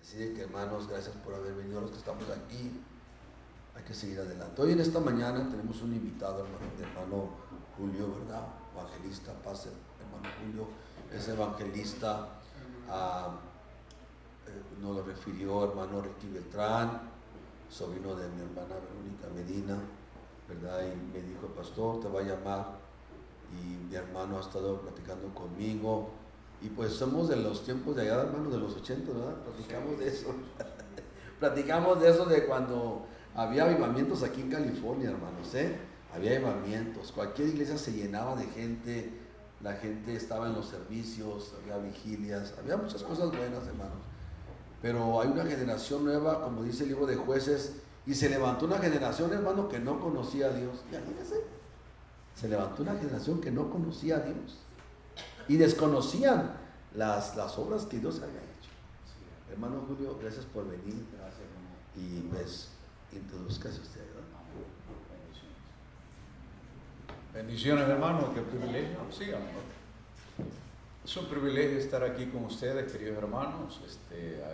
Así que, hermanos, gracias por haber venido, los que estamos aquí. Hay que seguir adelante. Hoy en esta mañana tenemos un invitado, hermano Julio, ¿verdad? Evangelista, pase, hermano Julio, es evangelista. Nos lo refirió hermano Ricky Beltrán, sobrino de mi hermana Verónica Medina, ¿verdad? Y me dijo, pastor, te va a llamar. Y mi hermano ha estado platicando conmigo. Y pues somos de los tiempos de allá, hermano, de los 80, ¿verdad? Platicamos de eso. Platicamos de eso, de cuando había avivamientos aquí en California, hermanos, Había avivamientos, cualquier iglesia se llenaba de gente, la gente estaba en los servicios, había vigilias, había muchas cosas buenas, hermanos. Pero hay una generación nueva, como dice el libro de Jueces, y se levantó una generación, hermano, que no conocía a Dios. Imagínense, se levantó una generación que no conocía a Dios y desconocían las obras que Dios había hecho. Hermano Julio, gracias por venir. Gracias, hermano. Y pues, introduzcase usted, ¿verdad? Bendiciones, hermano, qué privilegio. Sí, amor. Es un privilegio estar aquí con ustedes, queridos hermanos.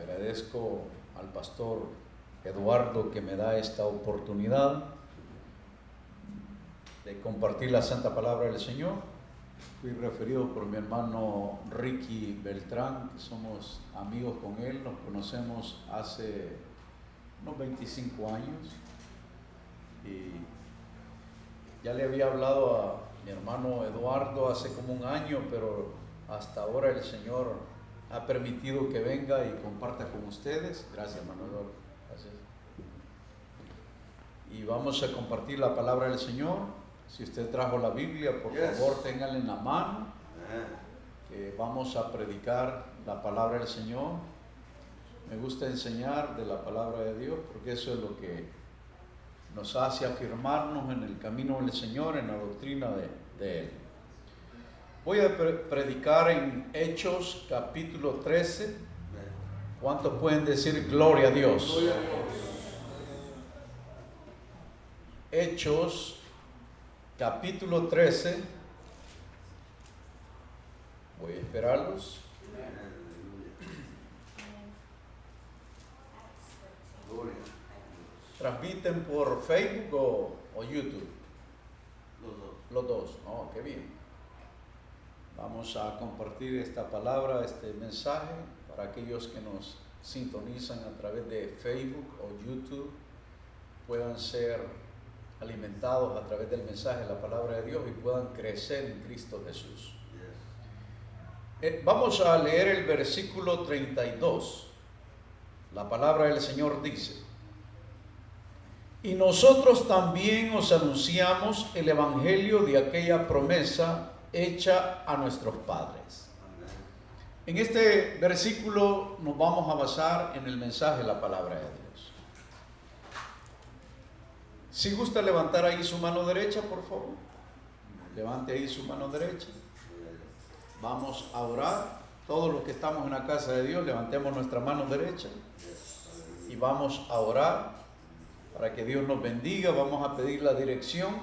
Agradezco al pastor Eduardo que me da esta oportunidad de compartir la santa palabra del Señor. Fui referido por mi hermano Ricky Beltrán, que somos amigos con él, nos conocemos hace unos 25 años y ya le había hablado a mi hermano Eduardo hace como un año, pero hasta ahora el Señor ha permitido que venga y comparta con ustedes. Gracias, hermano Eduardo. Gracias. Y vamos a compartir la palabra del Señor. Si usted trajo la Biblia, por favor, ténganla en la mano, que vamos a predicar la palabra del Señor. Me gusta enseñar de la palabra de Dios, porque eso es lo que nos hace afirmarnos en el camino del Señor, en la doctrina de Él. Voy a predicar en Hechos capítulo 13. ¿Cuántos pueden decir gloria a Dios? Gloria a Dios. Hechos capítulo 13. Voy a esperarlos. ¿Transmiten por Facebook o YouTube? Los dos. Oh, qué bien. Vamos a compartir esta palabra, este mensaje, para aquellos que nos sintonizan a través de Facebook o YouTube, puedan ser alimentados a través del mensaje de la palabra de Dios y puedan crecer en Cristo Jesús. Vamos a leer el versículo 32. La palabra del Señor dice: y nosotros también os anunciamos el evangelio de aquella promesa hecha a nuestros padres. En este versículo nos vamos a basar en el mensaje de la palabra de Dios. Si gusta levantar ahí su mano derecha, por favor. Levante ahí su mano derecha. Vamos a orar. Todos los que estamos en la casa de Dios, levantemos nuestra mano derecha y vamos a orar para que Dios nos bendiga. Vamos a pedir la dirección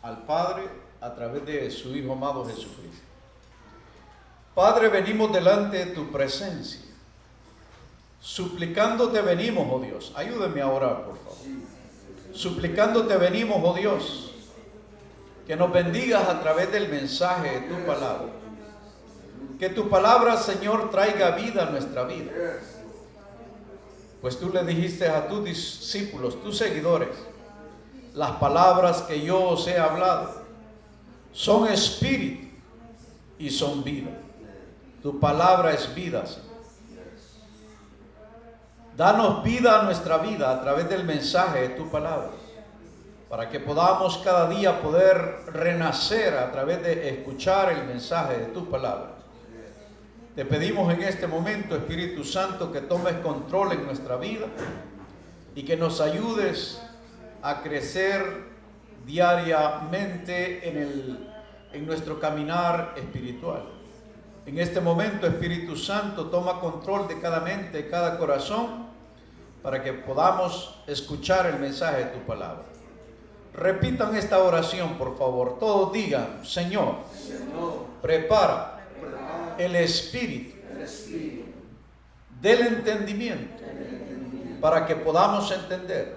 al Padre a través de su Hijo amado Jesucristo. Padre, venimos delante de tu presencia. Suplicándote venimos, oh Dios. Ayúdeme a orar, por favor. Suplicándote venimos, oh Dios, que nos bendigas a través del mensaje de tu palabra. Que tu palabra, Señor, traiga vida a nuestra vida. Pues tú le dijiste a tus discípulos, tus seguidores, las palabras que yo os he hablado son espíritu y son vida. Tu palabra es vida, Señor. Danos vida a nuestra vida a través del mensaje de tu palabra, para que podamos cada día poder renacer a través de escuchar el mensaje de tu palabra. Te pedimos en este momento, Espíritu Santo, que tomes control en nuestra vida y que nos ayudes a crecer diariamente en nuestro caminar espiritual. En este momento, Espíritu Santo, toma control de cada mente, de cada corazón, para que podamos escuchar el mensaje de tu palabra. Repitan esta oración, por favor. Todos digan: Señor, prepara el espíritu del entendimiento, para que podamos entender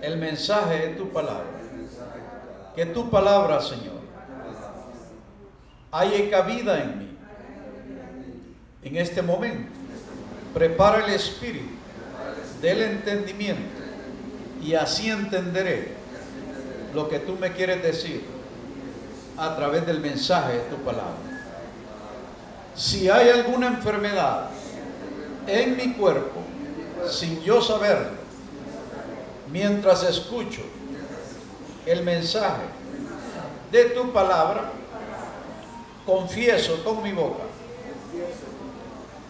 el mensaje de tu palabra. Que tu palabra, Señor, haya cabida en mí. En este momento, prepara el espíritu del entendimiento y así entenderé lo que tú me quieres decir a través del mensaje de tu palabra. Si hay alguna enfermedad en mi cuerpo, sin yo saberlo, mientras escucho el mensaje de tu palabra, confieso con mi boca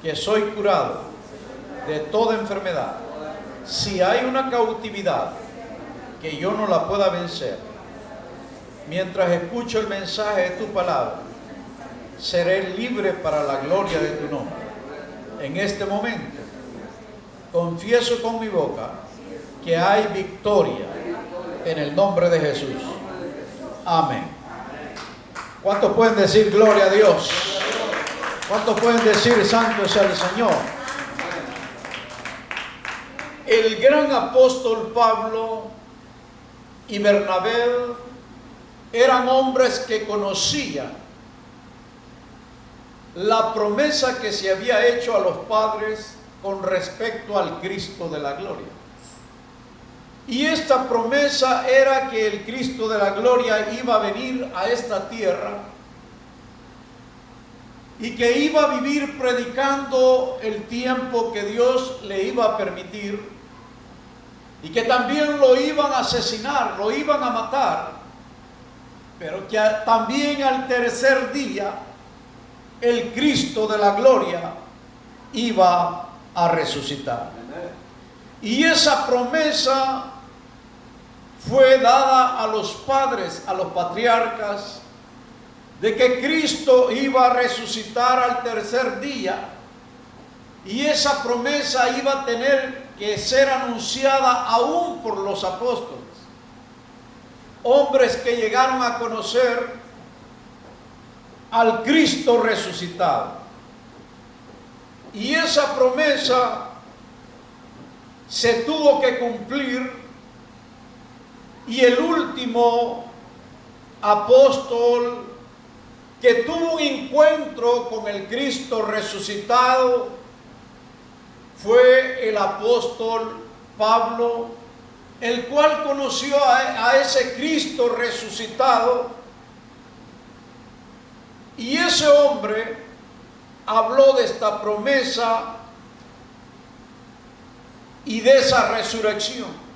que soy curado de toda enfermedad. Si hay una cautividad que yo no la pueda vencer, mientras escucho el mensaje de tu palabra, seré libre para la gloria de tu nombre. En este momento, confieso con mi boca que hay victoria en el nombre de Jesús. Amén. ¿Cuántos pueden decir gloria a Dios? ¿Cuántos pueden decir santo es el Señor? El gran apóstol Pablo y Bernabé eran hombres que conocían la promesa que se había hecho a los padres con respecto al Cristo de la gloria. Y esta promesa era que el Cristo de la gloria iba a venir a esta tierra y que iba a vivir predicando el tiempo que Dios le iba a permitir, y que también lo iban a asesinar, lo iban a matar, pero que también al tercer día el Cristo de la gloria iba a resucitar. Y esa promesa fue dada a los padres, a los patriarcas, de que Cristo iba a resucitar al tercer día, y esa promesa iba a tener que ser anunciada aún por los apóstoles, hombres que llegaron a conocer al Cristo resucitado. Y esa promesa se tuvo que cumplir, y el último apóstol que tuvo un encuentro con el Cristo resucitado fue el apóstol Pablo, el cual conoció a ese Cristo resucitado, y ese hombre habló de esta promesa y de esa resurrección.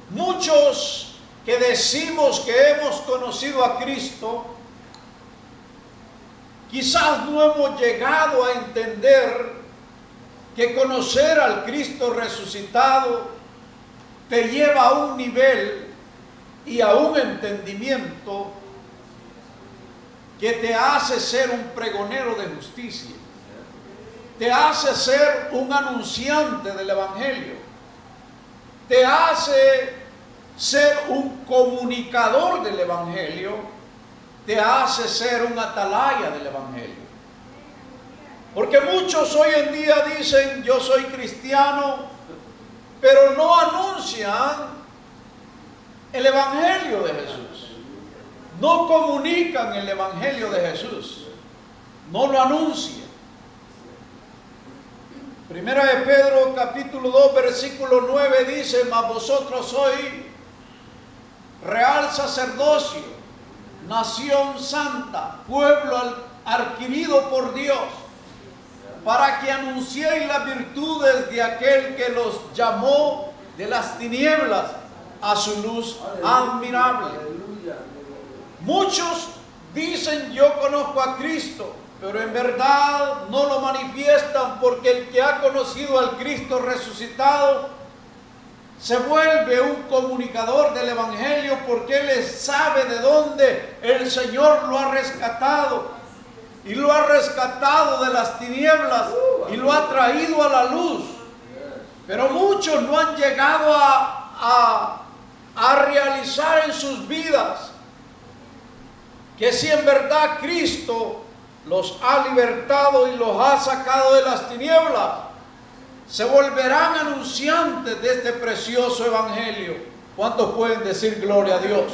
Muchos que decimos que hemos conocido a Cristo, quizás no hemos llegado a entender que conocer al Cristo resucitado te lleva a un nivel y a un entendimiento que te hace ser un pregonero de justicia, te hace ser un anunciante del Evangelio, te hace ser un comunicador del Evangelio, te hace ser un atalaya del Evangelio. Porque muchos hoy en día dicen: yo soy cristiano, pero no anuncian el Evangelio de Jesús, no comunican el Evangelio de Jesús, no lo anuncian. Primera de Pedro capítulo 2 versículo 9 dice: mas vosotros sois real sacerdocio, nación santa, pueblo adquirido por Dios, para que anunciéis las virtudes de aquel que los llamó de las tinieblas a su luz admirable. Muchos dicen: yo conozco a Cristo, pero en verdad no lo manifiestan, porque el que ha conocido al Cristo resucitado se vuelve un comunicador del Evangelio, porque él sabe de dónde el Señor lo ha rescatado, y lo ha rescatado de las tinieblas y lo ha traído a la luz. Pero muchos no han llegado a realizar en sus vidas que si en verdad Cristo los ha libertado y los ha sacado de las tinieblas, se volverán anunciantes de este precioso evangelio. ¿Cuántos pueden decir gloria a Dios?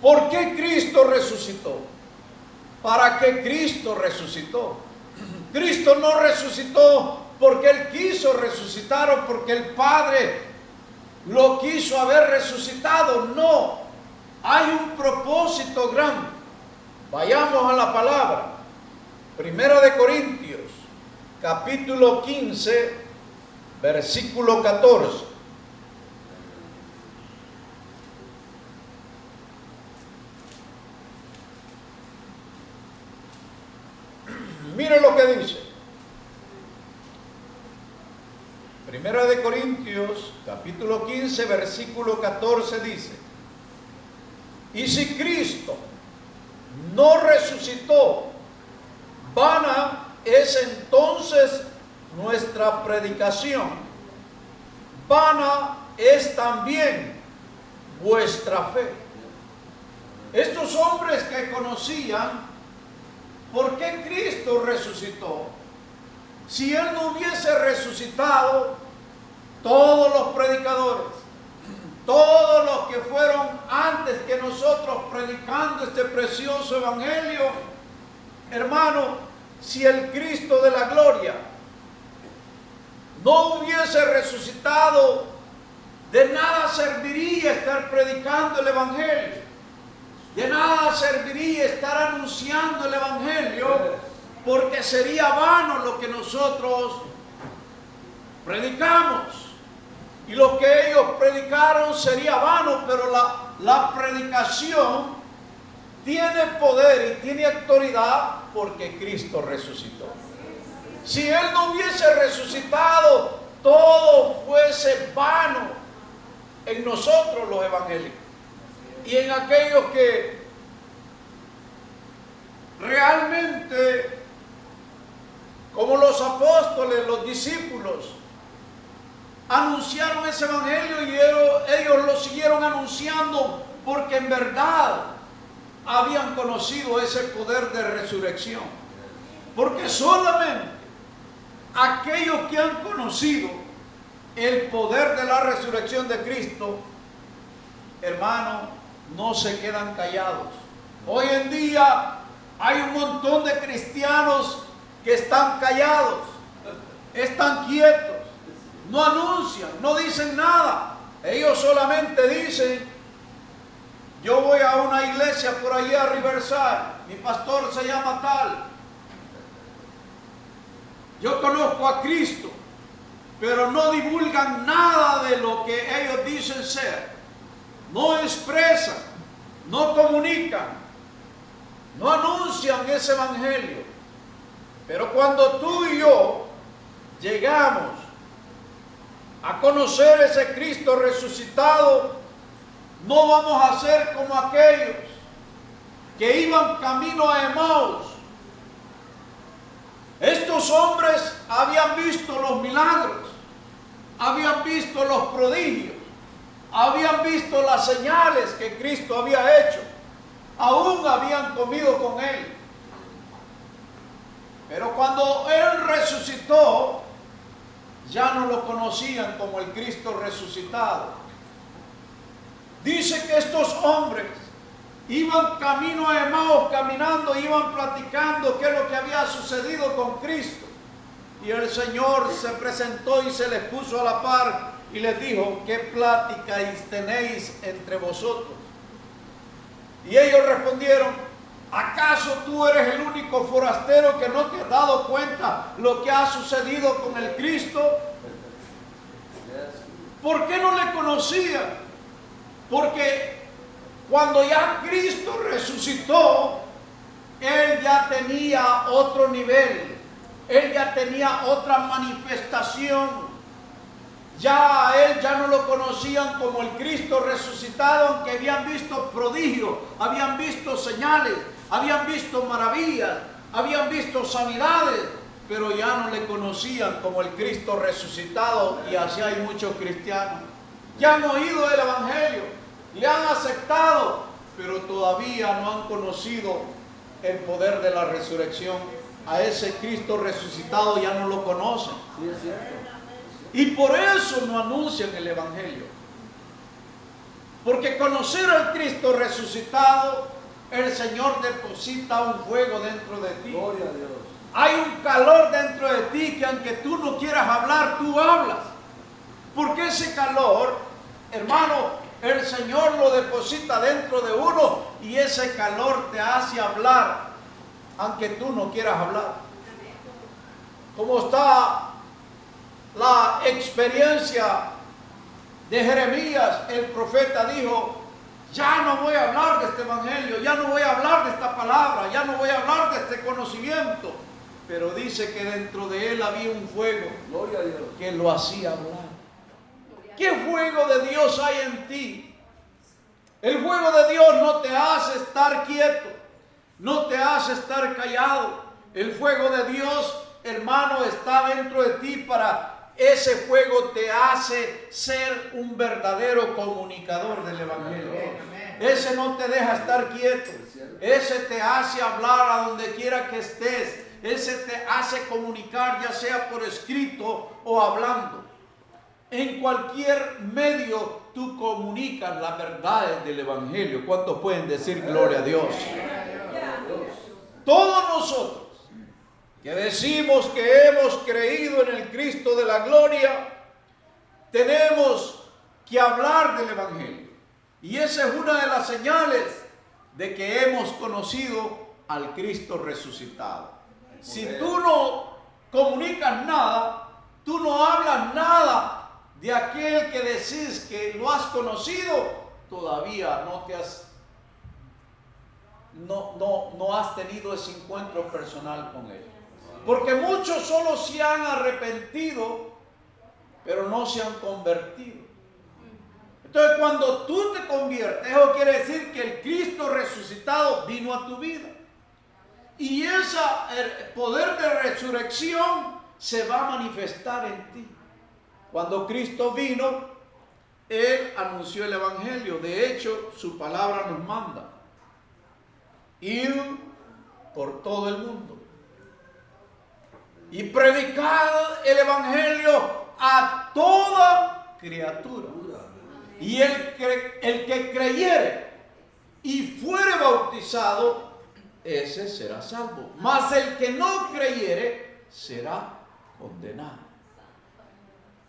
¿Por qué Cristo resucitó? ¿Para qué Cristo resucitó? Cristo no resucitó porque Él quiso resucitar o porque el Padre lo quiso haber resucitado. No, hay un propósito grande. Vayamos a la palabra. Primera de Corintios, capítulo 15, versículo 14. Mire lo que dice. Primera de Corintios, capítulo 15, versículo 14 dice: y si Cristo no resucitó, vana es entonces nuestra predicación, vana es también vuestra fe. Estos hombres que conocían por qué Cristo resucitó, si Él no hubiese resucitado, todos los predicadores, todos los que fueron antes que nosotros predicando este precioso evangelio, hermano, si el Cristo de la gloria no hubiese resucitado, de nada serviría estar predicando el evangelio, de nada serviría estar anunciando el evangelio, porque sería vano lo que nosotros predicamos. Y lo que ellos predicaron sería vano, pero la predicación tiene poder y tiene autoridad porque Cristo resucitó. Si Él no hubiese resucitado, todo fuese vano en nosotros los evangélicos y en aquellos que realmente, como los apóstoles, los discípulos, anunciaron ese evangelio y ellos lo siguieron anunciando porque en verdad habían conocido ese poder de resurrección. Porque solamente aquellos que han conocido el poder de la resurrección de Cristo, hermano, no se quedan callados. Hoy en día hay un montón de cristianos que están callados, están quietos, no anuncian, no dicen nada. Ellos solamente dicen: yo voy a una iglesia por allá a Riverside, mi pastor se llama tal, yo conozco a Cristo, pero no divulgan nada de lo que ellos dicen ser, no expresan, no comunican, no anuncian ese evangelio. Pero cuando tú y yo llegamos a conocer ese Cristo resucitado, no vamos a ser como aquellos que iban camino a Emaús. Estos hombres habían visto los milagros, habían visto los prodigios, habían visto las señales que Cristo había hecho, aún habían comido con Él. Pero cuando Él resucitó, ya no lo conocían como el Cristo resucitado. Dice que estos hombres iban camino a Emaús, caminando, iban platicando qué es lo que había sucedido con Cristo. Y el Señor se presentó y se les puso a la par y les dijo: ¿qué plática tenéis entre vosotros? Y ellos respondieron: ¿acaso tú eres el único forastero que no te has dado cuenta lo que ha sucedido con el Cristo? ¿Por qué no le conocían? Porque cuando ya Cristo resucitó, Él ya tenía otro nivel, Él ya tenía otra manifestación. Ya a Él ya no lo conocían como el Cristo resucitado, aunque habían visto prodigios, habían visto señales, habían visto maravillas, habían visto sanidades, pero ya no le conocían como el Cristo resucitado. Y así hay muchos cristianos. Ya han oído el evangelio, le han aceptado, pero todavía no han conocido el poder de la resurrección. A ese Cristo resucitado ya no lo conocen. Sí, es cierto. Y por eso no anuncian el Evangelio. Porque conocer al Cristo resucitado, el Señor deposita un fuego dentro de ti. Gloria a Dios. Hay un calor dentro de ti que aunque tú no quieras hablar, tú hablas. Porque ese calor, hermano, el Señor lo deposita dentro de uno y ese calor te hace hablar, aunque tú no quieras hablar. Como está la experiencia de Jeremías, el profeta dijo: ya no voy a hablar de este evangelio, ya no voy a hablar de esta palabra, ya no voy a hablar de este conocimiento. Pero dice que dentro de él había un fuego que lo hacía hablar. ¿Qué fuego de Dios hay en ti? El fuego de Dios no te hace estar quieto, no te hace estar callado. El fuego de Dios, hermano, está dentro de ti para... Ese fuego te hace ser un verdadero comunicador del evangelio. Ese no te deja estar quieto. Ese te hace hablar a donde quiera que estés. Ese te hace comunicar, ya sea por escrito o hablando. En cualquier medio tú comunicas las verdades del evangelio. ¿Cuántos pueden decir gloria a Dios? Todos nosotros que decimos que hemos creído en el Cristo de la gloria, tenemos que hablar del evangelio. Y esa es una de las señales de que hemos conocido al Cristo resucitado. Si tú no comunicas nada, tú no hablas nada de aquel que decís que lo has conocido, todavía no has tenido ese encuentro personal con él. Porque muchos solo se han arrepentido, pero no se han convertido. Entonces, cuando tú te conviertes, eso quiere decir que el Cristo resucitado vino a tu vida. Y ese poder de resurrección se va a manifestar en ti. Cuando Cristo vino, Él anunció el Evangelio. De hecho, su palabra nos manda ir por todo el mundo y predicar el Evangelio a toda criatura. Y el que creyere y fuere bautizado, ese será salvo. Mas el que no creyere será condenado.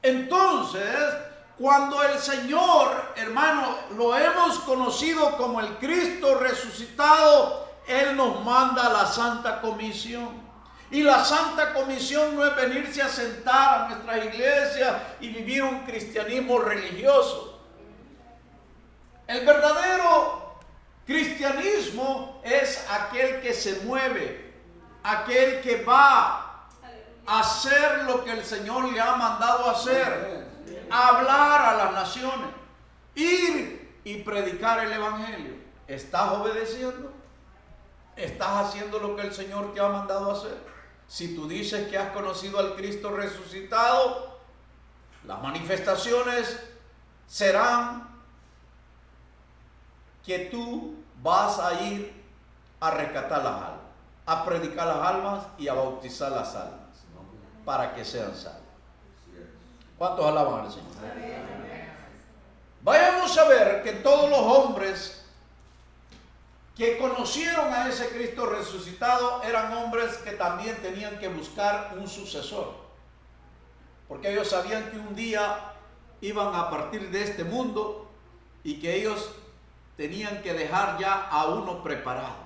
Entonces, cuando el Señor, hermano, lo hemos conocido como el Cristo resucitado, Él nos manda a la Santa Comisión. Y la Santa Comisión no es venirse a sentar a nuestras iglesias y vivir un cristianismo religioso. El verdadero cristianismo es aquel que se mueve, aquel que va a hacer lo que el Señor le ha mandado hacer, hablar a las naciones, ir y predicar el Evangelio. ¿Estás obedeciendo? ¿Estás haciendo lo que el Señor te ha mandado hacer? Si tú dices que has conocido al Cristo resucitado, las manifestaciones serán que tú vas a ir a rescatar las almas, a predicar las almas y a bautizar las almas para que sean salvas. ¿Cuántos alaban al Señor? Vayamos a ver que todos los hombres que conocieron a ese Cristo resucitado eran hombres que también tenían que buscar un sucesor, porque ellos sabían que un día iban a partir de este mundo y que ellos tenían que dejar ya a uno preparado.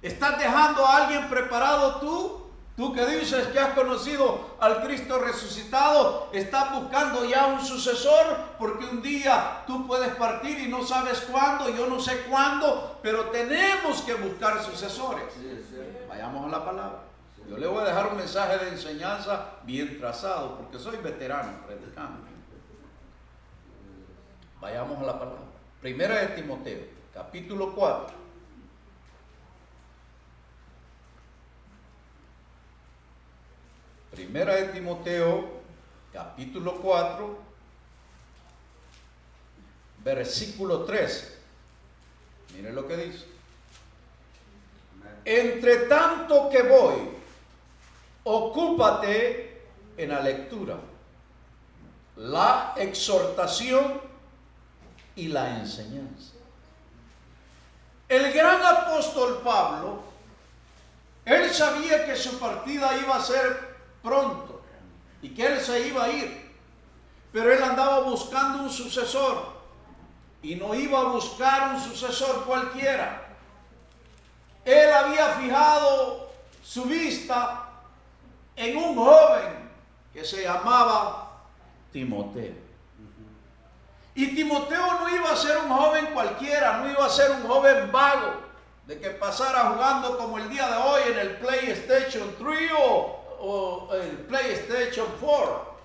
¿Estás dejando a alguien preparado tú? Tú que dices que has conocido al Cristo resucitado, estás buscando ya un sucesor, porque un día tú puedes partir y no sabes cuándo, yo no sé cuándo, pero tenemos que buscar sucesores. Vayamos a la palabra. Yo le voy a dejar un mensaje de enseñanza bien trazado, porque soy veterano predicando. Vayamos a la palabra. Primera de Timoteo, capítulo 4. Primera de Timoteo, capítulo 4, versículo 13. Mire lo que dice. Entre tanto que voy, ocúpate en la lectura, la exhortación y la enseñanza. El gran apóstol Pablo, él sabía que su partida iba a ser pronto y que él se iba a ir, pero él andaba buscando un sucesor y no iba a buscar un sucesor cualquiera. Él había fijado su vista en un joven que se llamaba Timoteo. Y Timoteo no iba a ser un joven cualquiera, no iba a ser un joven vago, de que pasara jugando como el día de hoy en el PlayStation 3 o el PlayStation 4.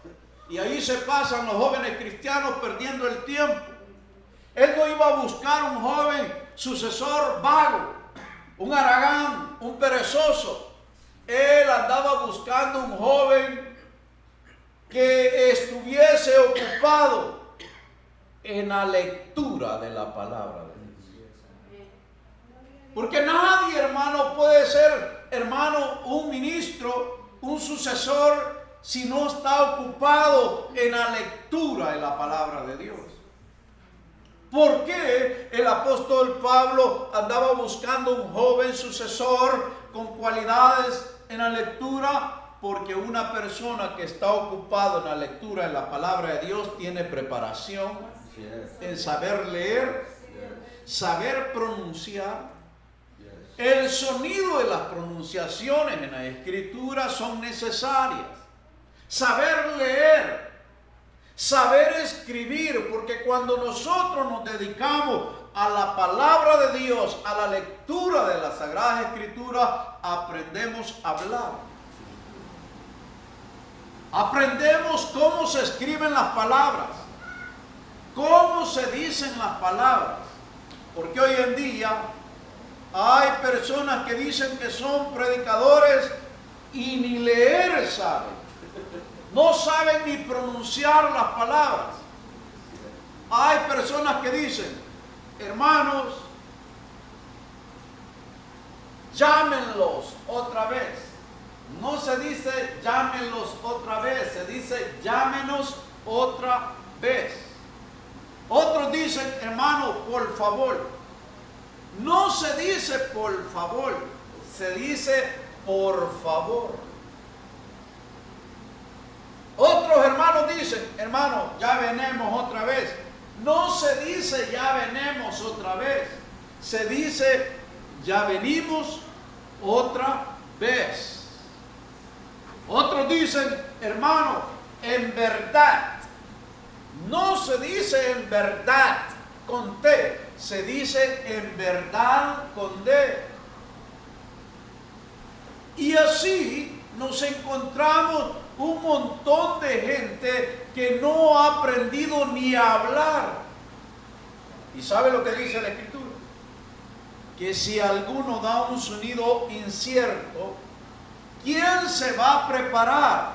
Y ahí se pasan los jóvenes cristianos perdiendo el tiempo. Él no iba a buscar un joven sucesor vago, un haragán, un perezoso. Él andaba buscando un joven que estuviese ocupado en la lectura de la palabra de Dios. Porque nadie, hermano, puede ser, hermano, un ministro, un sucesor, si no está ocupado en la lectura de la palabra de Dios. ¿Por qué el apóstol Pablo andaba buscando un joven sucesor con cualidades en la lectura? Porque una persona que está ocupada en la lectura de la palabra de Dios tiene preparación en saber leer, saber pronunciar. El sonido de las pronunciaciones en la escritura son necesarias. Saber leer, saber escribir, porque cuando nosotros nos dedicamos a la palabra de Dios, a la lectura de las Sagradas Escrituras, aprendemos a hablar. Aprendemos cómo se escriben las palabras, cómo se dicen las palabras, porque hoy en día hay personas que dicen que son predicadores y ni leer saben. No saben ni pronunciar las palabras. Hay personas que dicen, hermanos, llámenlos otra vez. No se dice llámenlos otra vez, se dice llámenos otra vez. Otros dicen, hermano, por favor. No se dice por favor, se dice por favor. Otros hermanos dicen, hermano, ya venimos otra vez. No se dice ya venimos otra vez. Se dice ya venimos otra vez. Otros dicen, hermano, en verdad. No se dice en verdad con T, se dice en verdad con D. Y así nos encontramos un montón de gente que no ha aprendido ni a hablar. ¿Y sabe lo que dice la Escritura? Que si alguno da un sonido incierto, ¿quién se va a preparar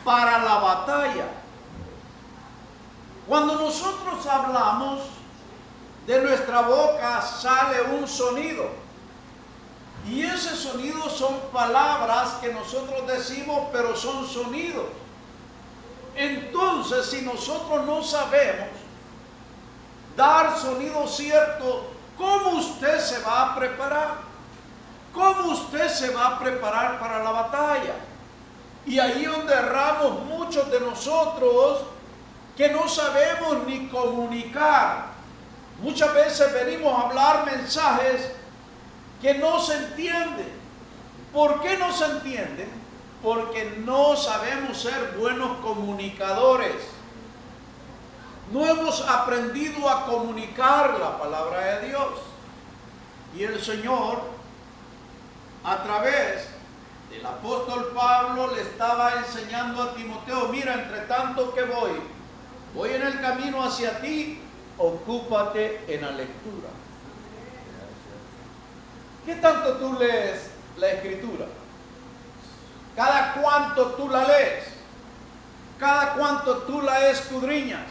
para la batalla? Cuando nosotros hablamos, de nuestra boca sale un sonido. Y ese sonido son palabras que nosotros decimos, pero son sonidos. Entonces, si nosotros no sabemos dar sonido cierto, ¿cómo usted se va a preparar? ¿Cómo usted se va a preparar para la batalla? Y ahí donde erramos muchos de nosotros, que no sabemos ni comunicar. Muchas veces venimos a hablar mensajes que no se entienden. ¿Por qué no se entienden? Porque no sabemos ser buenos comunicadores. No hemos aprendido a comunicar la palabra de Dios. Y el Señor, a través del apóstol Pablo, le estaba enseñando a Timoteo, mira, entre tanto que voy en el camino hacia ti, ocúpate en la lectura. ¿Qué tanto tú lees la Escritura? ¿Cada cuánto tú la lees? ¿Cada cuánto tú la escudriñas?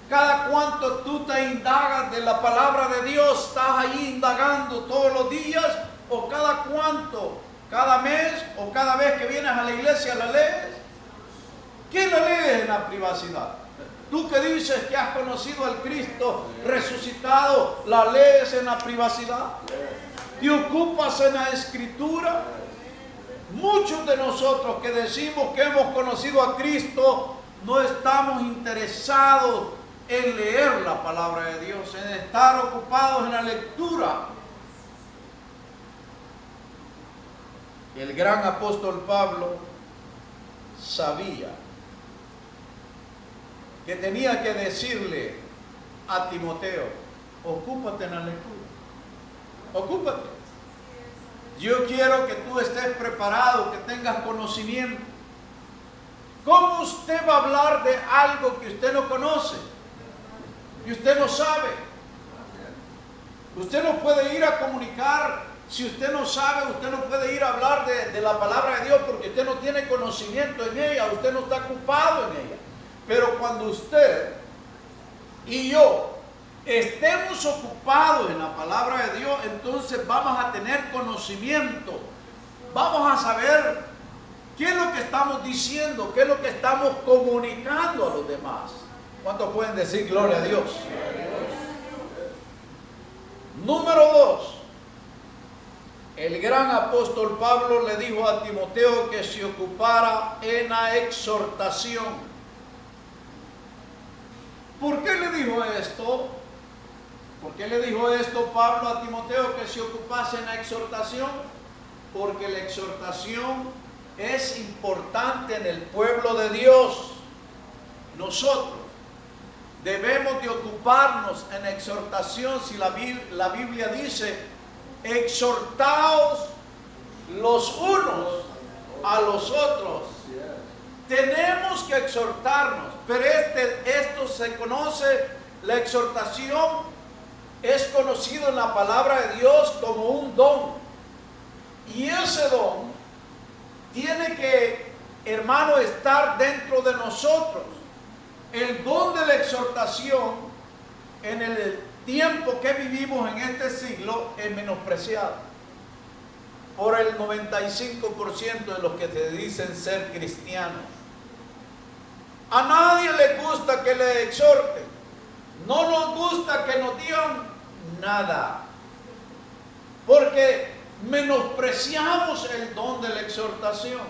Cada cuanto tú te indagas de la palabra de Dios, estás ahí indagando todos los días, o cada cuanto, cada mes o cada vez que vienes a la iglesia la lees. ¿Quién la lees en la privacidad? Tú que dices que has conocido al Cristo resucitado, ¿la lees en la privacidad? ¿Te ocupas en la Escritura? Muchos de nosotros que decimos que hemos conocido a Cristo no estamos interesados en leer la palabra de Dios, en estar ocupados en la lectura. El gran apóstol Pablo sabía que tenía que decirle a Timoteo: ocúpate en la lectura, ocúpate. Yo quiero que tú estés preparado, que tengas conocimiento. ¿Cómo usted va a hablar de algo que usted no conoce y usted no sabe? Usted no puede ir a comunicar. Si usted no sabe, usted no puede ir a hablar de la palabra de Dios porque usted no tiene conocimiento en ella, usted no está ocupado en ella. Pero cuando usted y yo estemos ocupados en la palabra de Dios, entonces vamos a tener conocimiento, vamos a saber qué es lo que estamos diciendo, qué es lo que estamos comunicando a los demás. ¿Cuántos pueden decir gloria a Dios? Número 2. El gran apóstol Pablo le dijo a Timoteo que se ocupara en la exhortación. ¿Por qué le dijo esto? ¿Por qué le dijo esto Pablo a Timoteo, que se ocupase en la exhortación? Porque la exhortación es importante en el pueblo de Dios. Nosotros debemos de ocuparnos en la exhortación. Si la Biblia dice: exhortaos los unos a los otros. Tenemos que exhortarnos, pero esto se conoce, la exhortación es conocido en la palabra de Dios como un don. Y ese don tiene que, hermano, estar dentro de nosotros. El don de la exhortación en el tiempo que vivimos en este siglo es menospreciado por el 95% de los que se dicen ser cristianos. A nadie le gusta que le exhorten, no nos gusta que nos digan nada, porque menospreciamos el don de la exhortación.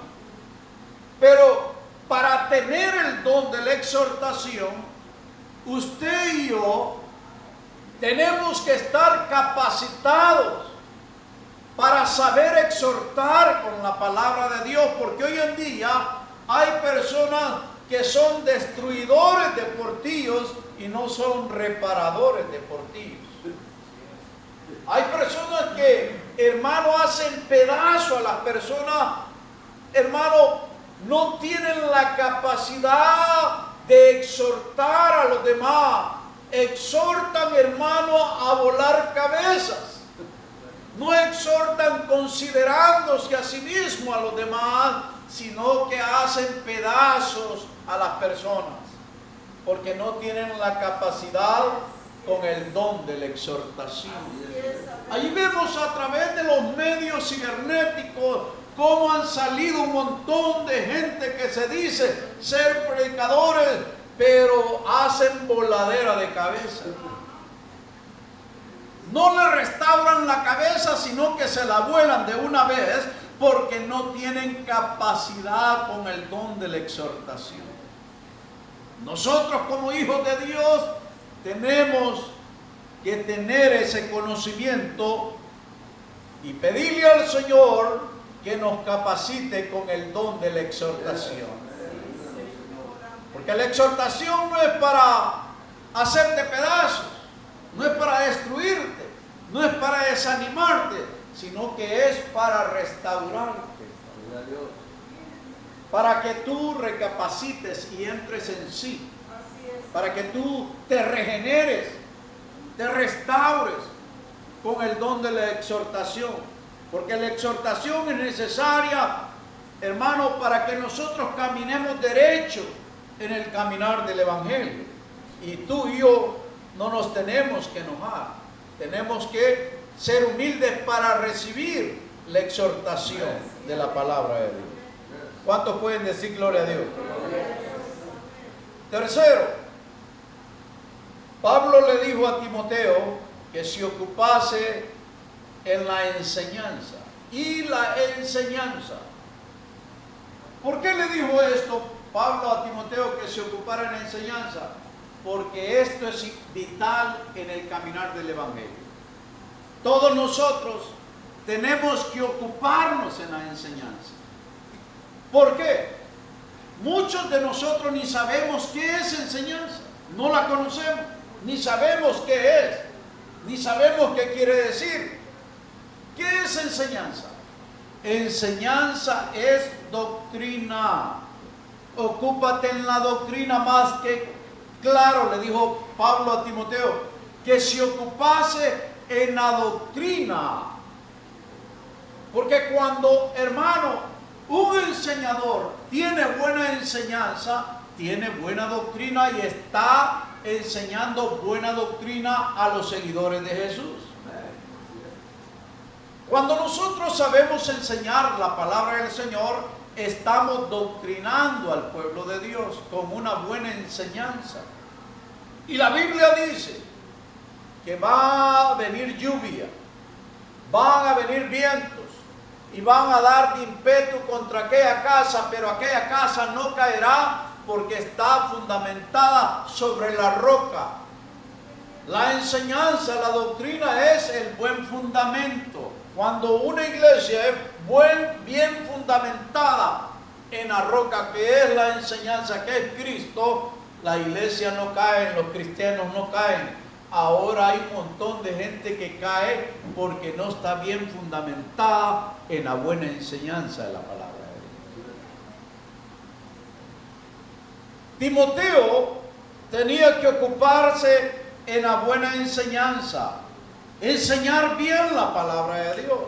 Pero para tener el don de la exhortación, usted y yo tenemos que estar capacitados para saber exhortar con la palabra de Dios, porque hoy en día hay personas que son destruidores de portillos y no son reparadores de portillos. Hay personas que, hermano, hacen pedazo a las personas, hermano, no tienen la capacidad de exhortar a los demás. Exhortan, hermano, a volar cabezas. No exhortan considerándose a sí mismo a los demás, sino que hacen pedazos a las personas, porque no tienen la capacidad con el don de la exhortación. Ahí vemos a través de los medios cibernéticos cómo han salido un montón de gente que se dice ser predicadores, pero hacen voladera de cabeza. No le restauran la cabeza, sino que se la vuelan de una vez, porque no tienen capacidad con el don de la exhortación. Nosotros, como hijos de Dios, tenemos que tener ese conocimiento y pedirle al Señor que nos capacite con el don de la exhortación. Porque la exhortación no es para hacerte pedazos, no es para destruirte, no es para desanimarte, sino que es para restaurarte, para que tú recapacites y entres en sí, para que tú te regeneres, te restaures con el don de la exhortación, porque la exhortación es necesaria, hermano, para que nosotros caminemos derecho en el caminar del Evangelio. Y tú y yo no nos tenemos que enojar. Tenemos que ser humildes para recibir la exhortación de la palabra de Dios. ¿Cuántos pueden decir gloria a Dios? Tercero, Pablo le dijo a Timoteo que se ocupase en la enseñanza. Y la enseñanza. ¿Por qué le dijo esto Pablo a Timoteo, que se ocupara en la enseñanza? Porque esto es vital en el caminar del Evangelio. Todos nosotros tenemos que ocuparnos en la enseñanza. ¿Por qué? Muchos de nosotros ni sabemos qué es enseñanza. No la conocemos. Ni sabemos qué es. Ni sabemos qué quiere decir. ¿Qué es enseñanza? Enseñanza es doctrina. Ocúpate en la doctrina más que claro, le dijo Pablo a Timoteo, que se ocupase en la doctrina. Porque cuando, hermano, un enseñador tiene buena enseñanza, tiene buena doctrina y está enseñando buena doctrina a los seguidores de Jesús. Cuando nosotros sabemos enseñar la palabra del Señor, estamos doctrinando al pueblo de Dios con una buena enseñanza. Y la Biblia dice que va a venir lluvia, van a venir vientos y van a dar de ímpetu contra aquella casa, pero aquella casa no caerá porque está fundamentada sobre la roca. La enseñanza, la doctrina es el buen fundamento. Cuando una iglesia es bien fundamentada en la roca, que es la enseñanza, que es Cristo, la iglesia no cae, los cristianos no caen. Ahora hay un montón de gente que cae porque no está bien fundamentada en la buena enseñanza de la palabra de Dios. Timoteo tenía que ocuparse en la buena enseñanza, enseñar bien la palabra de Dios.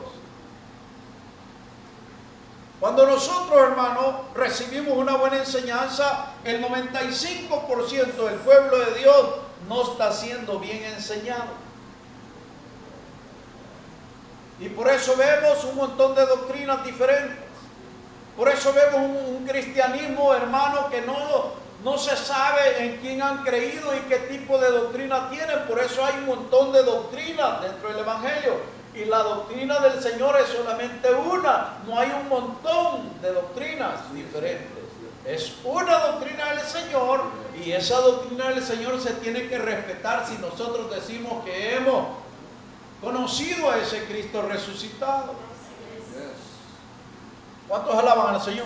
Cuando nosotros, hermanos, recibimos una buena enseñanza, el 95% del pueblo de Dios no está siendo bien enseñado. Y por eso vemos un montón de doctrinas diferentes. Por eso vemos un cristianismo, hermano, que no se sabe en quién han creído y qué tipo de doctrina tienen. Por eso hay un montón de doctrinas dentro del Evangelio. Y la doctrina del Señor es solamente una. No hay un montón de doctrinas diferentes. Es una doctrina del Señor. Y esa doctrina del Señor se tiene que respetar si nosotros decimos que hemos conocido a ese Cristo resucitado. ¿Cuántos alaban al Señor?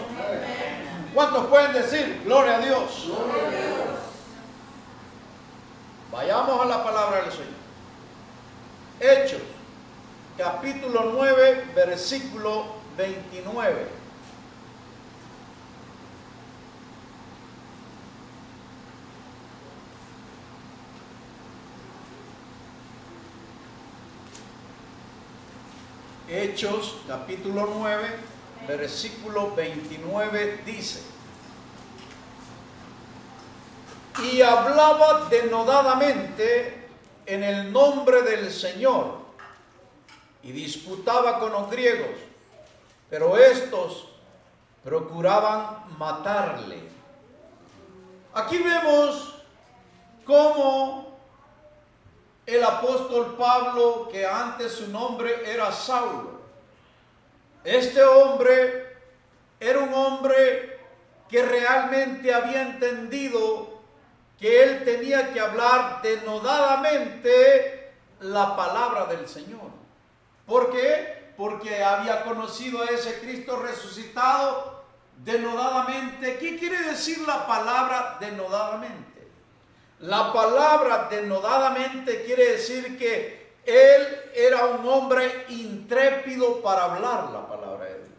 ¿Cuántos pueden decir gloria a Dios? Gloria a Dios. Vayamos a la palabra del Señor. Hechos, capítulo 9, versículo 29. Hechos, capítulo 9, versículo 29 dice: y hablaba denodadamente en el nombre del Señor y disputaba con los griegos, pero estos procuraban matarle. Aquí vemos cómo el apóstol Pablo, que antes su nombre era Saulo, este hombre era un hombre que realmente había entendido que él tenía que hablar denodadamente la palabra del Señor. ¿Por qué? Porque había conocido a ese Cristo resucitado denodadamente. ¿Qué quiere decir la palabra denodadamente? La palabra denodadamente quiere decir que él era un hombre intrépido para hablar la palabra de Dios.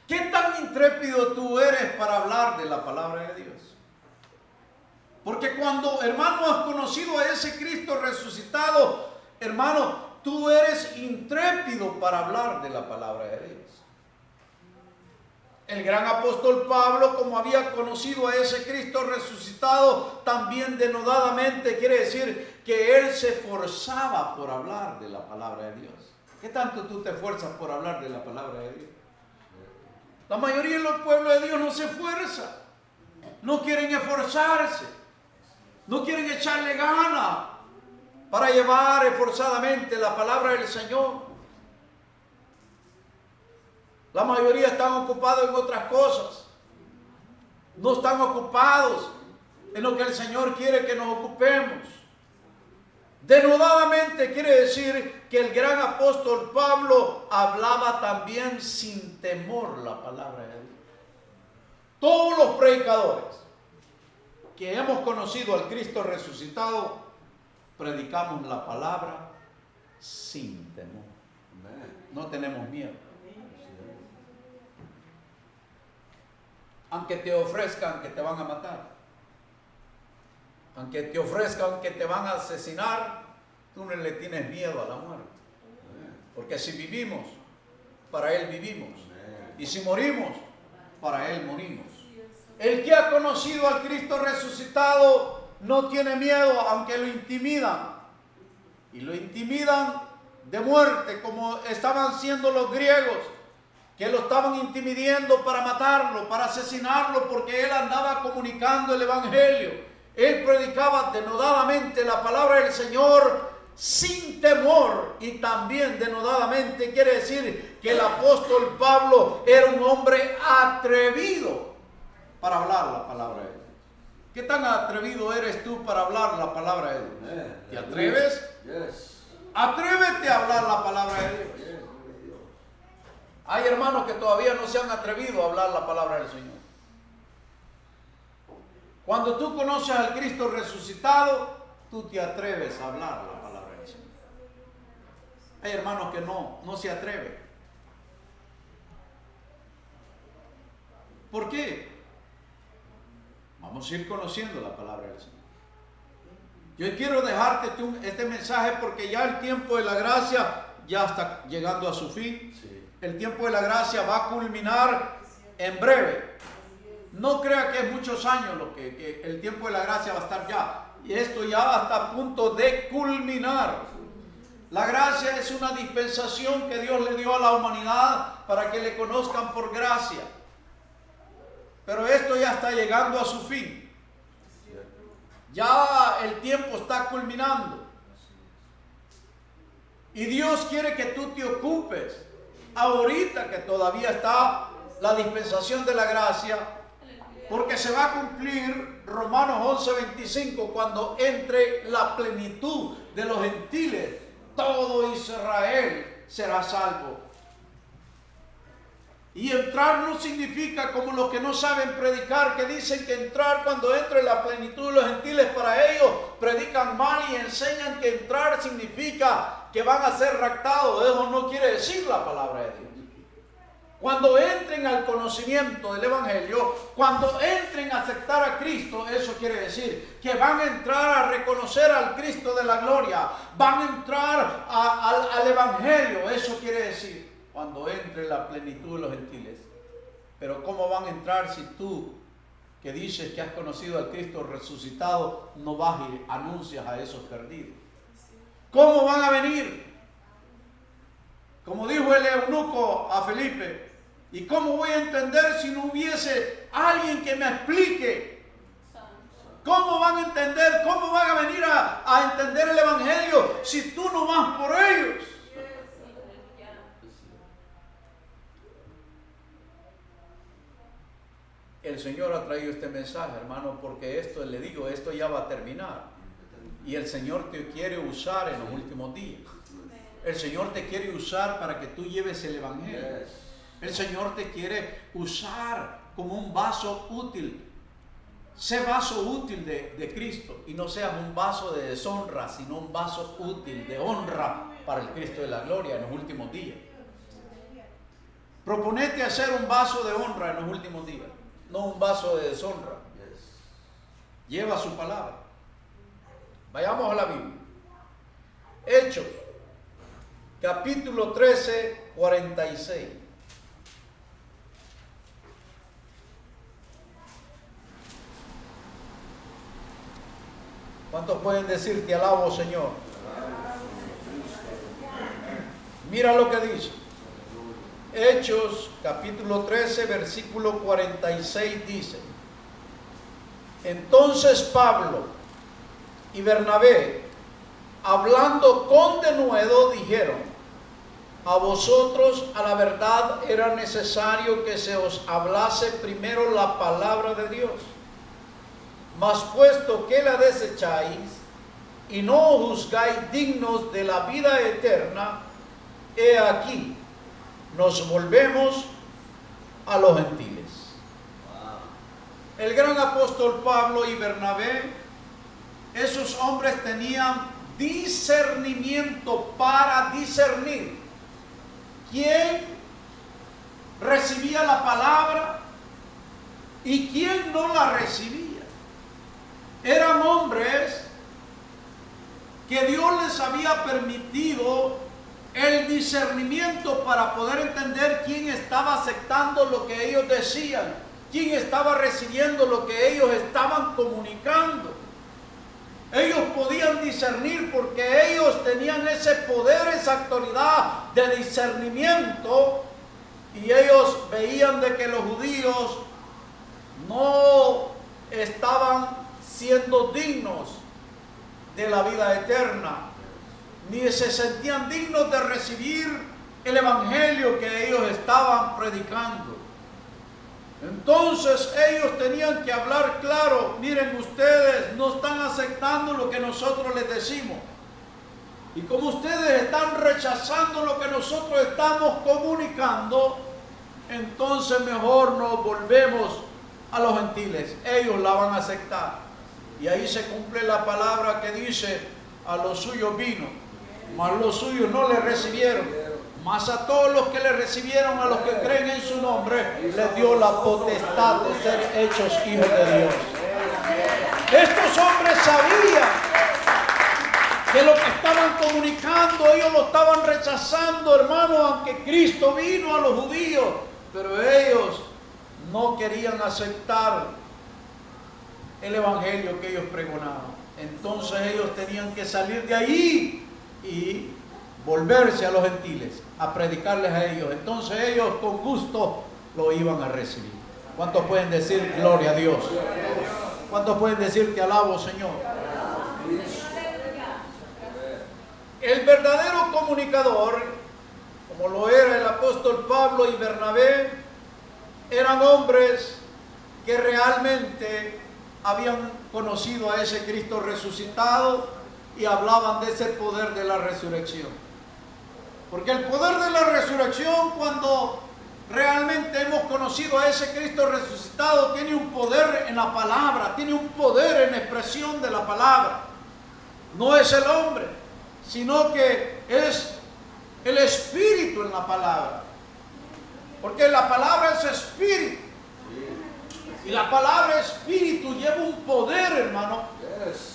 ¿Qué tan intrépido tú eres para hablar de la palabra de Dios? Porque cuando, hermano, has conocido a ese Cristo resucitado, hermano, tú eres intrépido para hablar de la palabra de Dios. El gran apóstol Pablo, como había conocido a ese Cristo resucitado, también denodadamente quiere decir que él se esforzaba por hablar de la palabra de Dios. ¿Qué tanto tú te esfuerzas por hablar de la palabra de Dios? La mayoría de los pueblos de Dios no se esfuerza, no quieren esforzarse, no quieren echarle gana para llevar esforzadamente la palabra del Señor. La mayoría están ocupados en otras cosas. No están ocupados en lo que el Señor quiere que nos ocupemos. Denodadamente quiere decir que el gran apóstol Pablo hablaba también sin temor la palabra de Dios. Todos los predicadores que hemos conocido al Cristo resucitado, predicamos la palabra sin temor. No tenemos miedo. Aunque te ofrezcan que te van a matar, aunque te ofrezcan que te van a asesinar, tú no le tienes miedo a la muerte. Porque si vivimos, para Él vivimos. Y si morimos, para Él morimos. El que ha conocido al Cristo resucitado no tiene miedo, aunque lo intimidan. Y lo intimidan de muerte, como estaban siendo los griegos, que lo estaban intimidando para matarlo, para asesinarlo, porque él andaba comunicando el Evangelio. Él predicaba denodadamente la palabra del Señor sin temor, y también denodadamente quiere decir que el apóstol Pablo era un hombre atrevido para hablar la palabra de Dios. ¿Qué tan atrevido eres tú para hablar la palabra de Dios? ¿Te atreves? Atrévete a hablar la palabra de Dios. Hay hermanos que todavía no se han atrevido a hablar la palabra del Señor. Cuando tú conoces al Cristo resucitado, tú te atreves a hablar la palabra del Señor. Hay hermanos que no se atreven. ¿Por qué? Vamos a ir conociendo la palabra del Señor. Yo quiero dejarte este mensaje porque ya el tiempo de la gracia ya está llegando a su fin. Sí. El tiempo de la gracia va a culminar en breve. No crea que es muchos años lo que el tiempo de la gracia va a estar ya. Y esto ya está a punto de culminar. La gracia es una dispensación que Dios le dio a la humanidad para que le conozcan por gracia. Pero esto ya está llegando a su fin. Ya el tiempo está culminando. Y Dios quiere que tú te ocupes. Ahorita que todavía está la dispensación de la gracia, porque se va a cumplir Romanos 11:25, cuando entre la plenitud de los gentiles, todo Israel será salvo. Y entrar no significa como los que no saben predicar, que dicen que entrar, cuando entre la plenitud de los gentiles, para ellos predican mal y enseñan que entrar significa que van a ser raptados. Eso no quiere decir la palabra de Dios. Cuando entren al conocimiento del Evangelio, cuando entren a aceptar a Cristo, eso quiere decir que van a entrar a reconocer al Cristo de la gloria, van a entrar al Evangelio. Eso quiere decir cuando entre la plenitud de los gentiles. Pero ¿cómo van a entrar si tú, que dices que has conocido al Cristo resucitado, no vas y anuncias a esos perdidos? ¿Cómo van a venir? Como dijo el eunuco a Felipe, ¿y cómo voy a entender si no hubiese alguien que me explique? ¿Cómo van a entender? ¿Cómo van a venir a entender el Evangelio si tú no vas por ellos? El Señor ha traído este mensaje, hermano, porque esto, le digo, esto ya va a terminar. Y el Señor te quiere usar en los últimos días. El Señor te quiere usar para que tú lleves el Evangelio. El Señor te quiere usar como un vaso útil. Sé vaso útil de Cristo, y no seas un vaso de deshonra, sino un vaso útil de honra para el Cristo de la gloria en los últimos días. Proponete hacer un vaso de honra en los últimos días, no un vaso de deshonra. Lleva su palabra. Vayamos a la Biblia. Hechos, capítulo 13, 46. ¿Cuántos pueden decir, te alabo, Señor? Mira lo que dice. Hechos, capítulo 13, versículo 46 dice: entonces Pablo y Bernabé, hablando con denuedo, dijeron: a vosotros a la verdad era necesario que se os hablase primero la palabra de Dios. Mas puesto que la desecháis y no os juzgáis dignos de la vida eterna, he aquí, nos volvemos a los gentiles. El gran apóstol Pablo y Bernabé, esos hombres tenían discernimiento para discernir quién recibía la palabra y quién no la recibía. Eran hombres que Dios les había permitido el discernimiento para poder entender quién estaba aceptando lo que ellos decían, quién estaba recibiendo lo que ellos estaban comunicando. Ellos podían discernir porque ellos tenían ese poder, esa autoridad de discernimiento, y ellos veían de que los judíos no estaban siendo dignos de la vida eterna, ni se sentían dignos de recibir el evangelio que ellos estaban predicando. Entonces ellos tenían que hablar claro: miren, ustedes no están aceptando lo que nosotros les decimos, y como ustedes están rechazando lo que nosotros estamos comunicando, entonces mejor nos volvemos a los gentiles, ellos la van a aceptar. Y ahí se cumple la palabra que dice: a los suyos vino, mas los suyos no le recibieron. Mas a todos los que le recibieron, a los que creen en su nombre, les dio la potestad de ser hechos hijos de Dios. Estos hombres sabían que lo que estaban comunicando, ellos lo estaban rechazando, hermano, aunque Cristo vino a los judíos, pero ellos no querían aceptar el evangelio que ellos pregonaban. Entonces ellos tenían que salir de ahí y volverse a los gentiles, a predicarles a ellos. Entonces ellos con gusto lo iban a recibir. ¿Cuántos pueden decir gloria a Dios? ¿Cuántos pueden decir te alabo, Señor? El verdadero comunicador, como lo era el apóstol Pablo y Bernabé, eran hombres que realmente habían conocido a ese Cristo resucitado y hablaban de ese poder de la resurrección. Porque el poder de la resurrección, cuando realmente hemos conocido a ese Cristo resucitado, tiene un poder en la palabra, tiene un poder en la expresión de la palabra. No es el hombre, sino que es el Espíritu en la palabra. Porque la palabra es Espíritu. Y la palabra espíritu lleva un poder, hermano.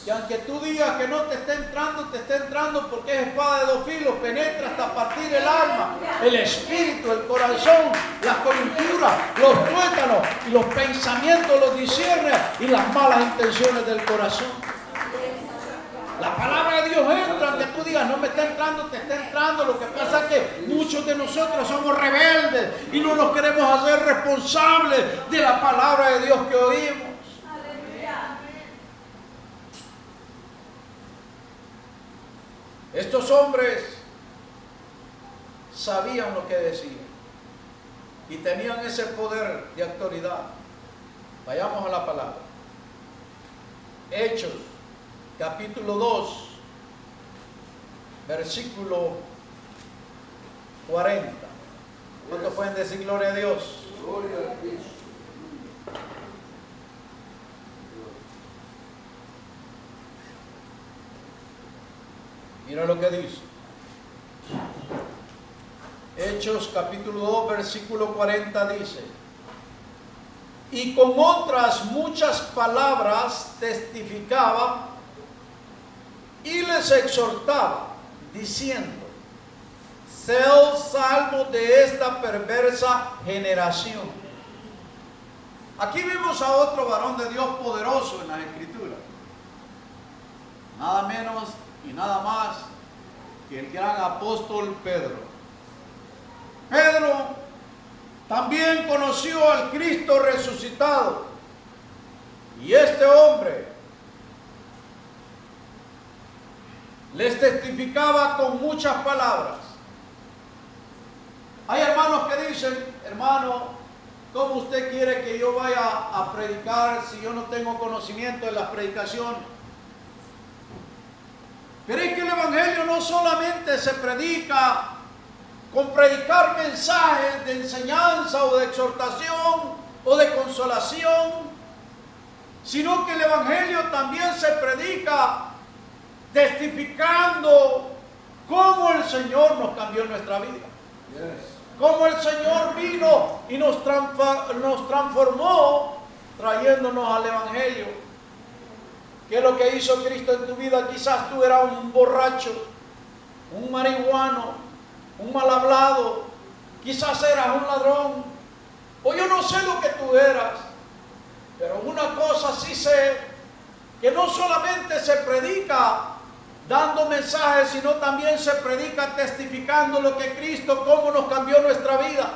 Que aunque tú digas que no te está entrando porque es espada de dos filos, penetra hasta partir el alma, el espíritu, el corazón, las coyunturas, los tuétanos y los pensamientos los discierne, y las malas intenciones del corazón. La palabra de Dios entra, aunque tú digas no me está entrando, te está entrando. Lo que pasa es que muchos de nosotros somos rebeldes y no nos queremos hacer responsables de la palabra de Dios que oímos. Estos hombres sabían lo que decían y tenían ese poder de autoridad. Vayamos a la palabra. Hechos, capítulo 2, versículo 40. ¿Cuántos pueden decir gloria a Dios? Gloria a Dios. Mira lo que dice. Hechos capítulo 2, versículo 40 dice: y con otras muchas palabras testificaba y les exhortaba, diciendo: sed salvos de esta perversa generación. Aquí vemos a otro varón de Dios poderoso en las Escrituras. nada menos y nada más que el gran apóstol Pedro. Pedro también conoció al Cristo resucitado, y este hombre les testificaba con muchas palabras. Hay hermanos que dicen: hermano, ¿cómo usted quiere que yo vaya a predicar si yo no tengo conocimiento de las predicaciones? Pero es que el Evangelio no solamente se predica con predicar mensajes de enseñanza o de exhortación o de consolación, sino que el Evangelio también se predica testificando cómo el Señor nos cambió nuestra vida. Cómo el Señor vino y nos transformó trayéndonos al Evangelio. ¿Qué es lo que hizo Cristo en tu vida? Quizás tú eras un borracho, un marihuano, un mal hablado, quizás eras un ladrón, o yo no sé lo que tú eras, pero una cosa sí sé, que no solamente se predica dando mensajes, sino también se predica testificando lo que Cristo, cómo nos cambió nuestra vida.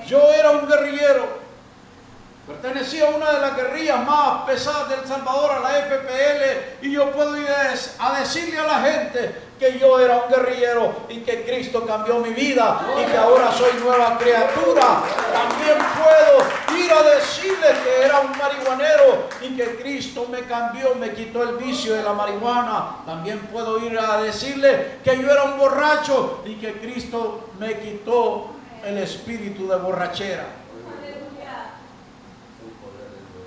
Yo era un guerrillero, pertenecía a una de las guerrillas más pesadas del Salvador, a la FPL, y yo puedo ir a decirle a la gente que yo era un guerrillero y que Cristo cambió mi vida y que ahora soy nueva criatura. También puedo ir a decirles que era un marihuanero y que Cristo me cambió, me quitó el vicio de la marihuana. También puedo ir a decirles que yo era un borracho y que Cristo me quitó el espíritu de borrachera.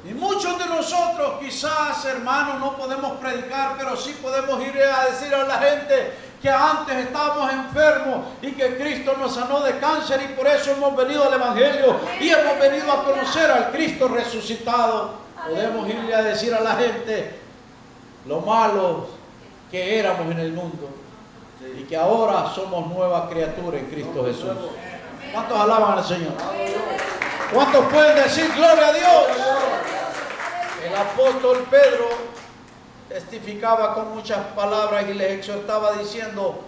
Y muchos de nosotros quizás, hermanos, no podemos predicar, pero sí podemos ir a decir a la gente que antes estábamos enfermos y que Cristo nos sanó de cáncer, y por eso hemos venido al Evangelio y hemos venido a conocer al Cristo resucitado. Podemos irle a decir a la gente lo malos que éramos en el mundo y que ahora somos nuevas criaturas en Cristo Jesús. ¿Cuántos alaban al Señor? ¿Cuántos pueden decir gloria a Dios? El apóstol Pedro testificaba con muchas palabras y les exhortaba diciendo: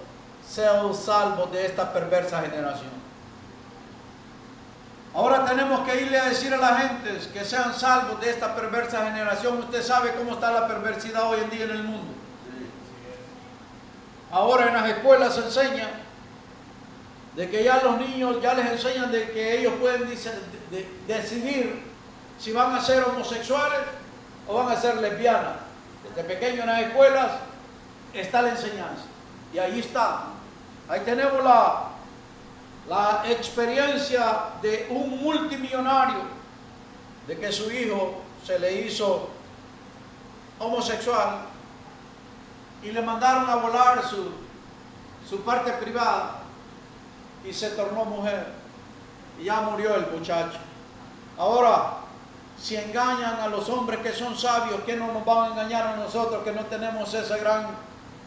sean salvos de esta perversa generación. Ahora tenemos que irle a decir a la gente que sean salvos de esta perversa generación. Usted sabe cómo está la perversidad hoy en día en el mundo. Ahora en las escuelas se enseña de que ya los niños ya les enseñan de que ellos pueden decidir si van a ser homosexuales o van a ser lesbianas. Desde pequeño en las escuelas está la enseñanza. Y ahí está. Ahí tenemos la experiencia de un multimillonario, de que su hijo se le hizo homosexual y le mandaron a volar su parte privada y se tornó mujer. Y ya murió el muchacho. Ahora, si engañan a los hombres que son sabios, ¿qué no nos van a engañar a nosotros que no tenemos esa gran,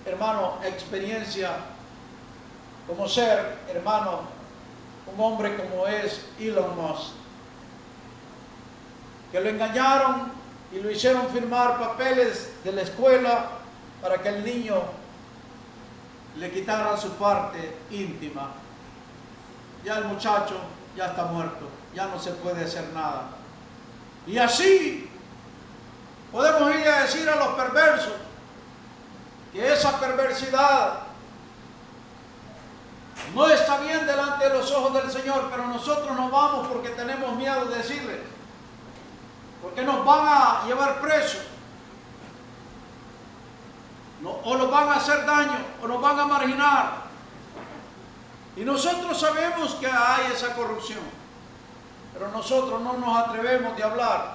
hermano, experiencia como ser, hermano, un hombre como es Elon Musk? Que lo engañaron y lo hicieron firmar papeles de la escuela para que el niño le quitaran su parte íntima. Ya el muchacho ya está muerto, ya no se puede hacer nada. Y así podemos ir a decir a los perversos que esa perversidad no está bien delante de los ojos del Señor, pero nosotros nos vamos porque tenemos miedo de decirles, porque nos van a llevar presos, o nos van a hacer daño, o nos van a marginar. Y nosotros sabemos que hay esa corrupción, pero nosotros no nos atrevemos de hablar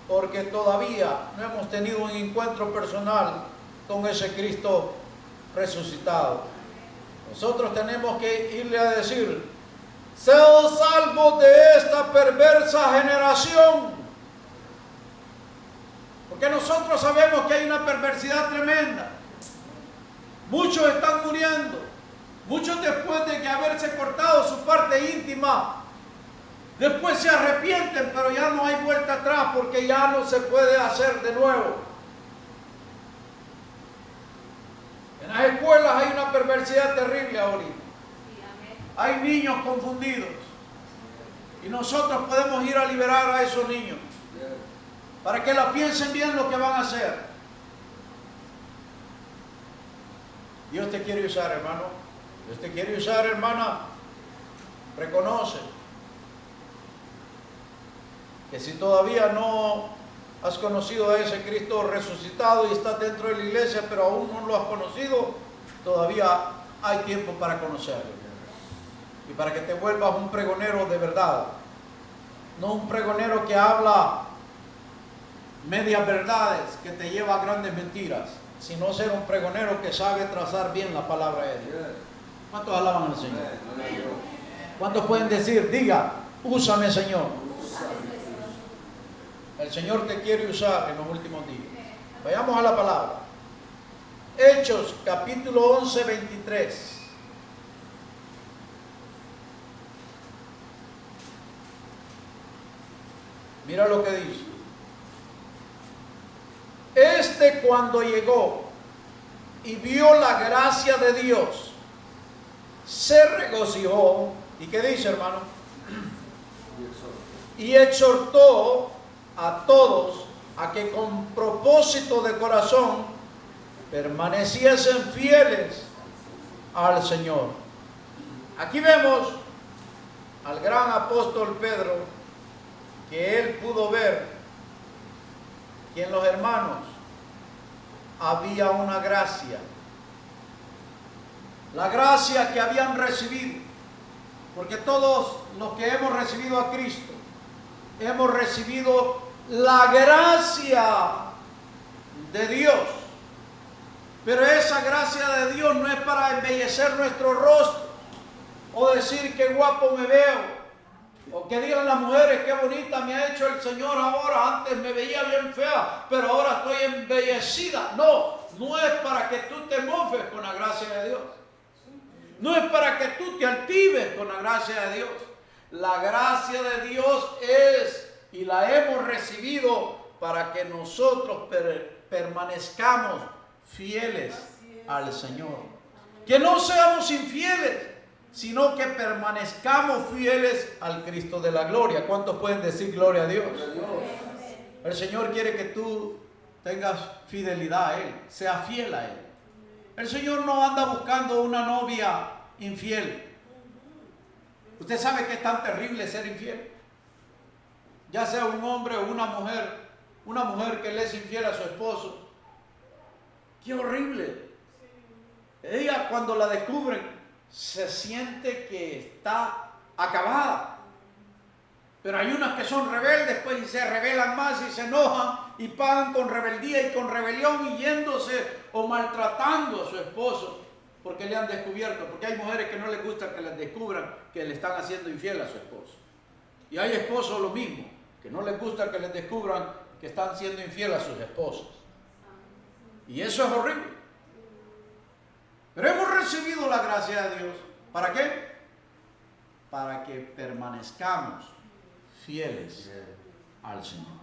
porque todavía no hemos tenido un encuentro personal con ese Cristo resucitado. Nosotros tenemos que irle a decir: sean salvos de esta perversa generación. Porque nosotros sabemos que hay una perversidad tremenda. Muchos están muriendo. Muchos, después de que haberse cortado su parte íntima, después se arrepienten, pero ya no hay vuelta atrás porque ya no se puede hacer de nuevo. En las escuelas hay una perversidad terrible ahorita. Hay niños confundidos. Y nosotros podemos ir a liberar a esos niños para que la piensen bien lo que van a hacer. Dios te quiere usar, hermano. Dios te quiere usar, hermana. Reconoce que si todavía no has conocido a ese Cristo resucitado y estás dentro de la iglesia, pero aún no lo has conocido, todavía hay tiempo para conocerlo. Y para que te vuelvas un pregonero de verdad. No un pregonero que habla medias verdades, que te lleva a grandes mentiras, sino ser un pregonero que sabe trazar bien la palabra de Dios. ¿Cuántos alaban al Señor? ¿Cuántos pueden decir, diga, úsame, Señor? El Señor te quiere usar en los últimos días. Vayamos a la palabra. Hechos, capítulo 11, 23. Mira lo que dice. Este, cuando llegó y vio la gracia de Dios, se regocijó. ¿Y qué dice, hermano? Y exhortó a todos a que con propósito de corazón permaneciesen fieles al Señor. Aquí vemos al gran apóstol Pedro, que él pudo ver que en los hermanos había una gracia. La gracia que habían recibido. Porque todos los que hemos recibido a Cristo, hemos recibido la gracia de Dios. Pero esa gracia de Dios no es para embellecer nuestro rostro o decir qué guapo me veo. O que digan las mujeres, qué bonita me ha hecho el Señor ahora. Antes me veía bien fea, pero ahora estoy embellecida. No, no es para que tú te mofes con la gracia de Dios. No es para que tú te altives con la gracia de Dios. La gracia de Dios es, y la hemos recibido para que nosotros permanezcamos fieles al Señor. Que no seamos infieles, sino que permanezcamos fieles al Cristo de la gloria. ¿Cuántos pueden decir gloria a Dios? El Señor quiere que tú tengas fidelidad a Él, sea fiel a Él. El Señor no anda buscando una novia infiel. Usted sabe que es tan terrible ser infiel. Ya sea un hombre o una mujer que le es infiel a su esposo. ¡Qué horrible! Ella, cuando la descubren, se siente que está acabada. Pero hay unas que son rebeldes, pues, y se rebelan más y se enojan y pagan con rebeldía y con rebelión y yéndose o maltratando a su esposo porque le han descubierto. Porque hay mujeres que no les gusta que les descubran que le están haciendo infiel a su esposo. Y hay esposos lo mismo, que no les gusta que les descubran que están siendo infiel a sus esposas. Y eso es horrible. Pero hemos recibido la gracia de Dios. ¿Para qué? Para que permanezcamos fieles al Señor.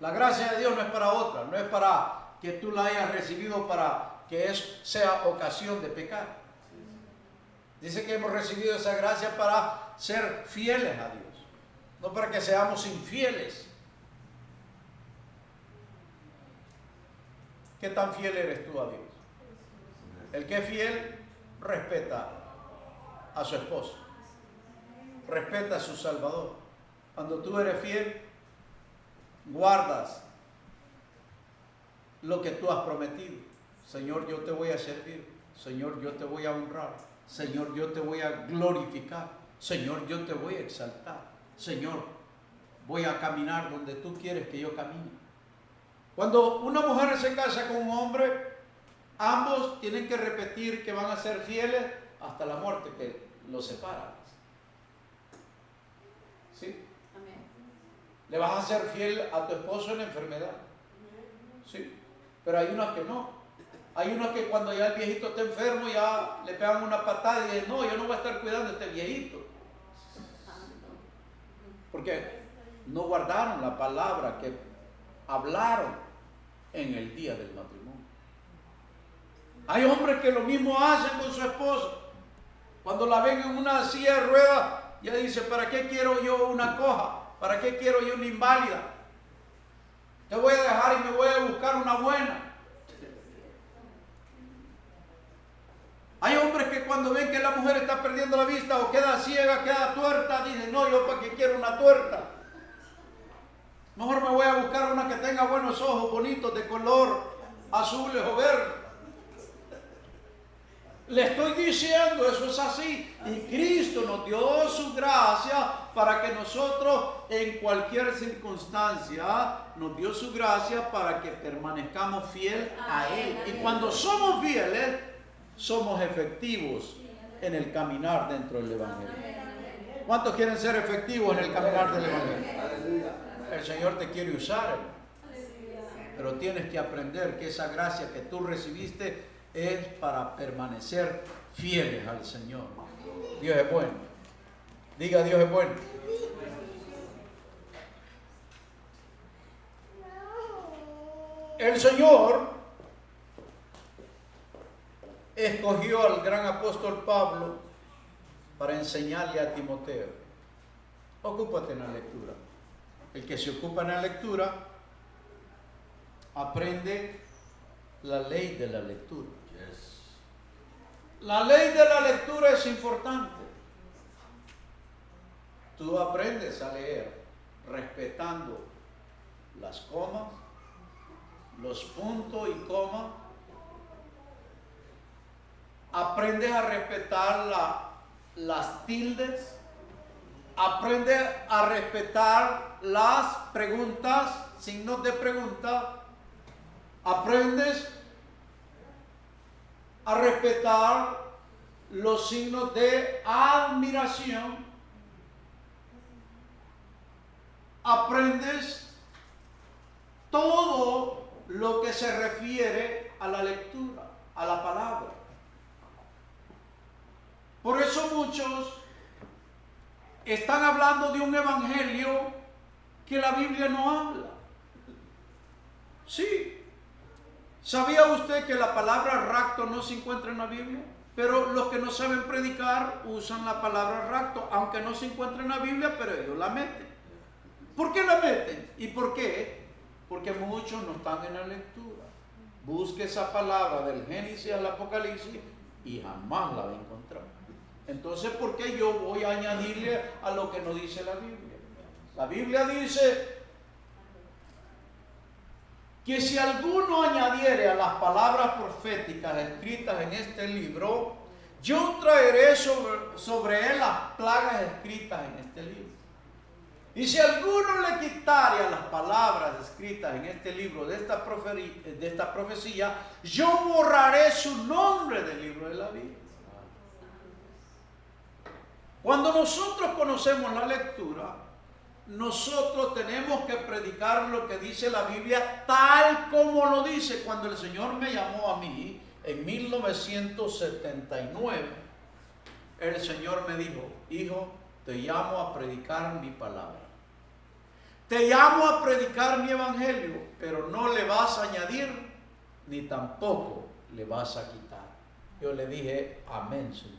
La gracia de Dios no es para otra, no es para que tú la hayas recibido para que sea ocasión de pecar. Dice que hemos recibido esa gracia para ser fieles a Dios, no para que seamos infieles. ¿Qué tan fiel eres tú a Dios? El que es fiel respeta a su esposo, respeta a su Salvador. Cuando tú eres fiel, guardas lo que tú has prometido. Señor, yo te voy a servir. Señor, yo te voy a honrar. Señor, yo te voy a glorificar. Señor, yo te voy a exaltar. Señor, voy a caminar donde tú quieres que yo camine. Cuando una mujer se casa con un hombre, ambos tienen que repetir que van a ser fieles hasta la muerte que los separa. ¿Sí? Amén. ¿Le vas a ser fiel a tu esposo en la enfermedad? Sí. Pero hay unas que no. Hay unas que cuando ya el viejito está enfermo ya le pegan una patada y dicen, no, yo no voy a estar cuidando a este viejito. Porque no guardaron la palabra que hablaron en el día del matrimonio. Hay hombres que lo mismo hacen con su esposa. Cuando la ven en una silla de ruedas, ya dice, ¿para qué quiero yo una coja? ¿Para qué quiero yo una inválida? Te voy a dejar y me voy a buscar una buena. Hay hombres que cuando ven que la mujer está perdiendo la vista o queda ciega, queda tuerta, dicen, no, yo para qué quiero una tuerta. Mejor me voy a buscar una que tenga buenos ojos, bonitos, de color azules o verdes. Le estoy diciendo, eso es así. Y Cristo nos dio su gracia para que nosotros en cualquier circunstancia nos dio su gracia para que permanezcamos fieles a Él. Y cuando somos fieles, somos efectivos en el caminar dentro del Evangelio. ¿Cuántos quieren ser efectivos en el caminar del Evangelio? El Señor te quiere usar, pero tienes que aprender que esa gracia que tú recibiste es para permanecer fieles al Señor. Dios es bueno. Diga, Dios es bueno. El Señor escogió al gran apóstol Pablo para enseñarle a Timoteo. Ocúpate en la lectura. El que se ocupa en la lectura aprende la ley de la lectura. La ley de la lectura es importante. Tú aprendes a leer respetando las comas, los puntos y comas. Aprendes a respetar las tildes. Aprendes a respetar las preguntas, signos de pregunta. Aprendes a respetar los signos de admiración. Aprendes todo lo que se refiere a la lectura, a la palabra. Por eso muchos están hablando de un evangelio que la Biblia no habla. Sí. ¿Sabía usted que la palabra rapto no se encuentra en la Biblia? Pero los que no saben predicar usan la palabra rapto, aunque no se encuentra en la Biblia, pero ellos la meten. ¿Por qué la meten? ¿Y por qué? Porque muchos no están en la lectura. Busque esa palabra del Génesis al Apocalipsis y jamás la va a encontrar. Entonces, ¿por qué yo voy a añadirle a lo que no dice la Biblia? La Biblia dice que si alguno añadiere a las palabras proféticas escritas en este libro, yo traeré sobre él las plagas escritas en este libro. Y si alguno le quitare a las palabras escritas en este libro de esta profecía, yo borraré su nombre del libro de la vida. Cuando nosotros conocemos la lectura, nosotros tenemos que predicar lo que dice la Biblia tal como lo dice. Cuando el Señor me llamó a mí en 1979, el Señor me dijo, hijo, te llamo a predicar mi palabra. Te llamo a predicar mi evangelio, pero no le vas a añadir ni tampoco le vas a quitar. Yo le dije, amén, Señor.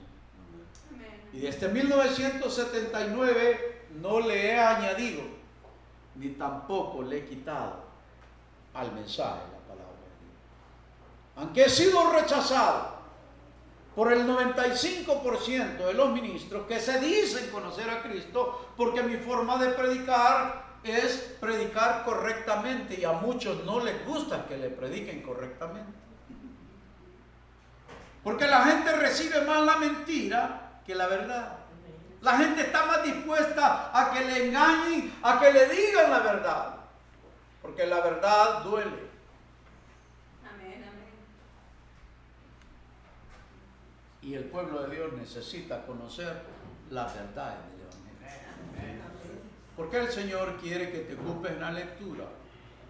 Y desde 1979 no le he añadido ni tampoco le he quitado al mensaje de la palabra de Dios. Aunque he sido rechazado por el 95% de los ministros que se dicen conocer a Cristo, porque mi forma de predicar es predicar correctamente y a muchos no les gusta que le prediquen correctamente. Porque la gente recibe más la mentira que la verdad. La gente está más dispuesta a que le engañen, a que le digan la verdad. Porque la verdad duele. Amén, amén. Y el pueblo de Dios necesita conocer las verdades del Evangelio. ¿Por qué el Señor quiere que te ocupes en la lectura?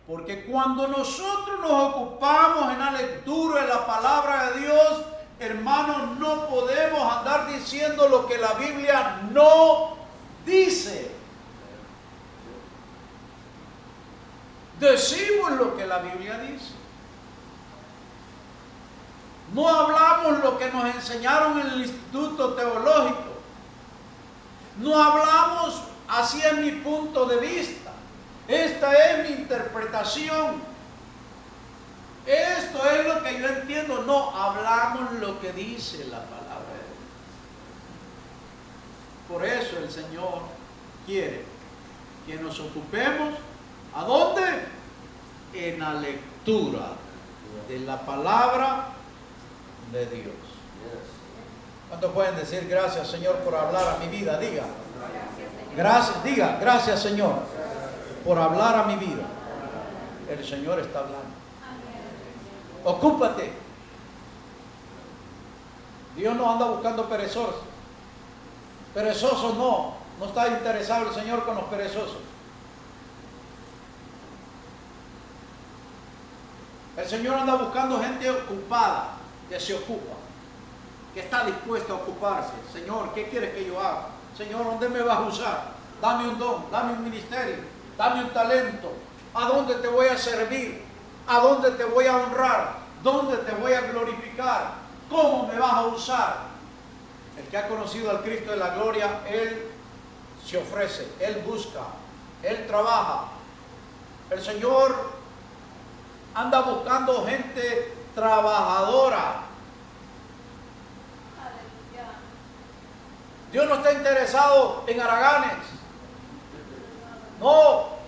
Porque cuando nosotros nos ocupamos en la lectura de la palabra de Dios, hermanos, no podemos andar diciendo lo que la Biblia no dice. Decimos lo que la Biblia dice. No hablamos lo que nos enseñaron en el instituto teológico. No hablamos, así es mi punto de vista. Esta es mi interpretación. Esto es lo que yo entiendo. No, hablamos lo que dice la palabra de Dios. Por eso el Señor quiere que nos ocupemos. ¿A dónde? En la lectura de la palabra de Dios. ¿Cuántos pueden decir gracias, Señor, por hablar a mi vida? Diga. Gracias, diga, gracias, Señor, por hablar a mi vida. El Señor está hablando. Ocúpate. Dios no anda buscando perezosos. Perezosos no está interesado el Señor con los perezosos. El Señor anda buscando gente ocupada, que se ocupa, que está dispuesta a ocuparse. Señor, ¿qué quieres que yo haga? Señor, ¿dónde me vas a usar? Dame un don, dame un ministerio, dame un talento. ¿A dónde te voy a servir? ¿A dónde te voy a honrar? ¿Dónde te voy a glorificar? ¿Cómo me vas a usar? El que ha conocido al Cristo de la gloria, Él se ofrece, Él busca, Él trabaja. El Señor anda buscando gente trabajadora. Dios no está interesado en haraganes. No.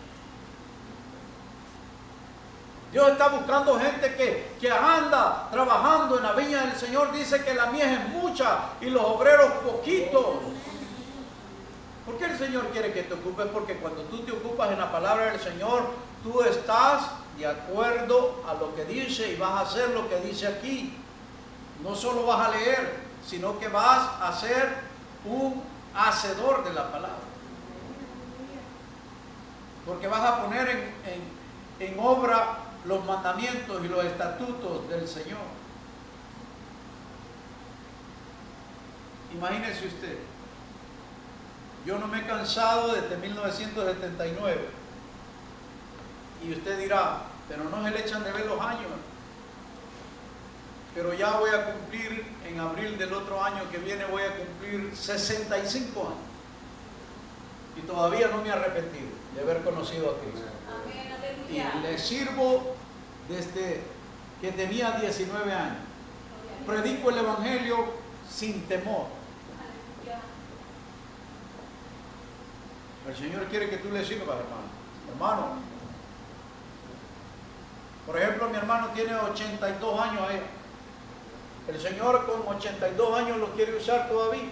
Dios está buscando gente que anda trabajando en la viña del Señor. Dice que la mies es mucha y los obreros poquitos. ¿Por qué el Señor quiere que te ocupes? Porque cuando tú te ocupas en la palabra del Señor, tú estás de acuerdo a lo que dice y vas a hacer lo que dice aquí. No solo vas a leer, sino que vas a ser un hacedor de la palabra. Porque vas a poner en obra los mandamientos y los estatutos del Señor. Imagínese usted, yo no me he cansado desde 1979. Y usted dirá, pero no se le echan de ver los años. Pero ya voy a cumplir, en abril del otro año que viene, voy a cumplir 65 años. Y todavía no me he arrepentido de haber conocido a Cristo. Y le sirvo desde que tenía 19 años. Predico el Evangelio sin temor. El Señor quiere que tú le sirvas, hermano. Por ejemplo, mi hermano tiene 82 años ahí. El Señor con 82 años lo quiere usar todavía.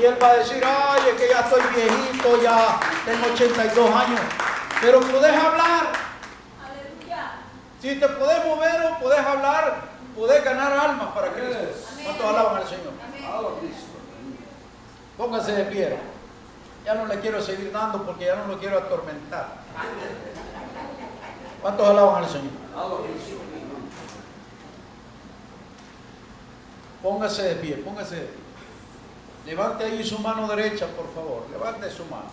Y él va a decir, ay, es que ya estoy viejito, ya tengo 82 años. Pero podés hablar. Si te podés mover o podés hablar, podés ganar almas para Cristo. ¿Cuántos alaban al Señor? Póngase de pie. Ya no le quiero seguir dando porque ya no lo quiero atormentar. ¿Cuántos alaban al Señor? Póngase de pie, póngase de pie. Levante ahí su mano derecha, por favor. Levante su mano.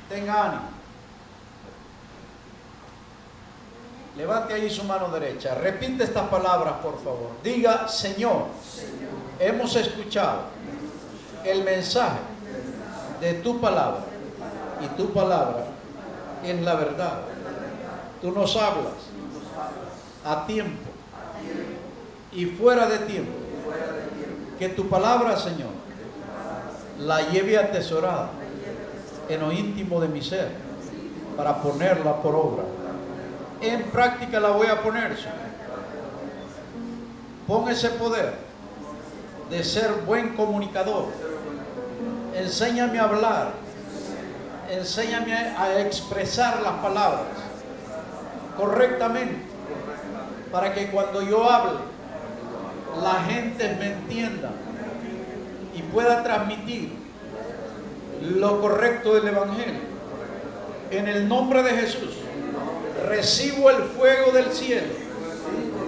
Tenga ánimo. Levante ahí su mano derecha. Repite estas palabras, por favor. Diga, Señor, hemos escuchado el mensaje de tu palabra. Y tu palabra es la verdad. Tú nos hablas a tiempo y fuera de tiempo. Que tu palabra, Señor, la lleve atesorada en lo íntimo de mi ser para ponerla por obra. En práctica la voy a poner, Señor. Pon ese poder de ser buen comunicador. Enséñame a hablar. Enséñame a expresar las palabras correctamente para que cuando yo hable la gente me entienda y pueda transmitir lo correcto del Evangelio. En el nombre de Jesús recibo el fuego del cielo,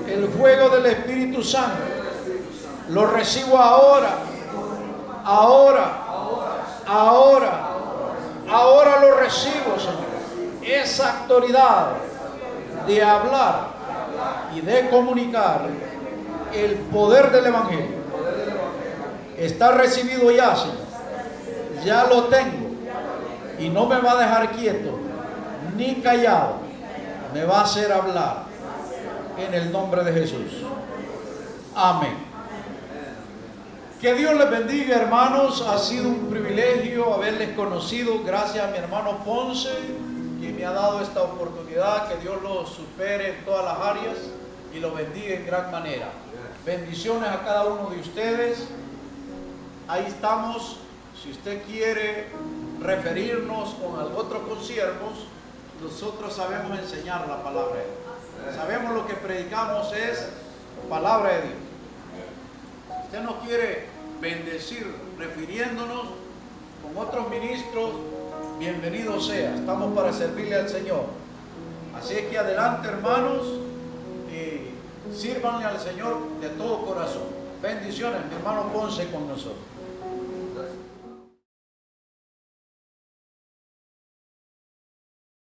el fuego del Espíritu Santo. Lo recibo ahora, ahora lo recibo, Señor. Esa autoridad de hablar y de comunicar El poder del Evangelio está recibido ya, Señor. Ya lo tengo. Y no me va a dejar quieto ni callado. Me va a hacer hablar. En el nombre de Jesús. Amén. Que Dios les bendiga, hermanos. Ha sido un privilegio haberles conocido. Gracias a mi hermano Ponce, quien me ha dado esta oportunidad. Que Dios lo supere en todas las áreas y lo bendiga en gran manera. Bendiciones a cada uno de ustedes. Ahí estamos. Si usted quiere referirnos con otros consiervos, nosotros sabemos enseñar la palabra de Dios. Sabemos lo que predicamos es palabra de Dios. Si usted nos quiere bendecir refiriéndonos con otros ministros, bienvenido sea. Estamos para servirle al Señor. Así es que adelante, hermanos, y sírvanle al Señor de todo corazón. Bendiciones, mi hermano Ponce con nosotros.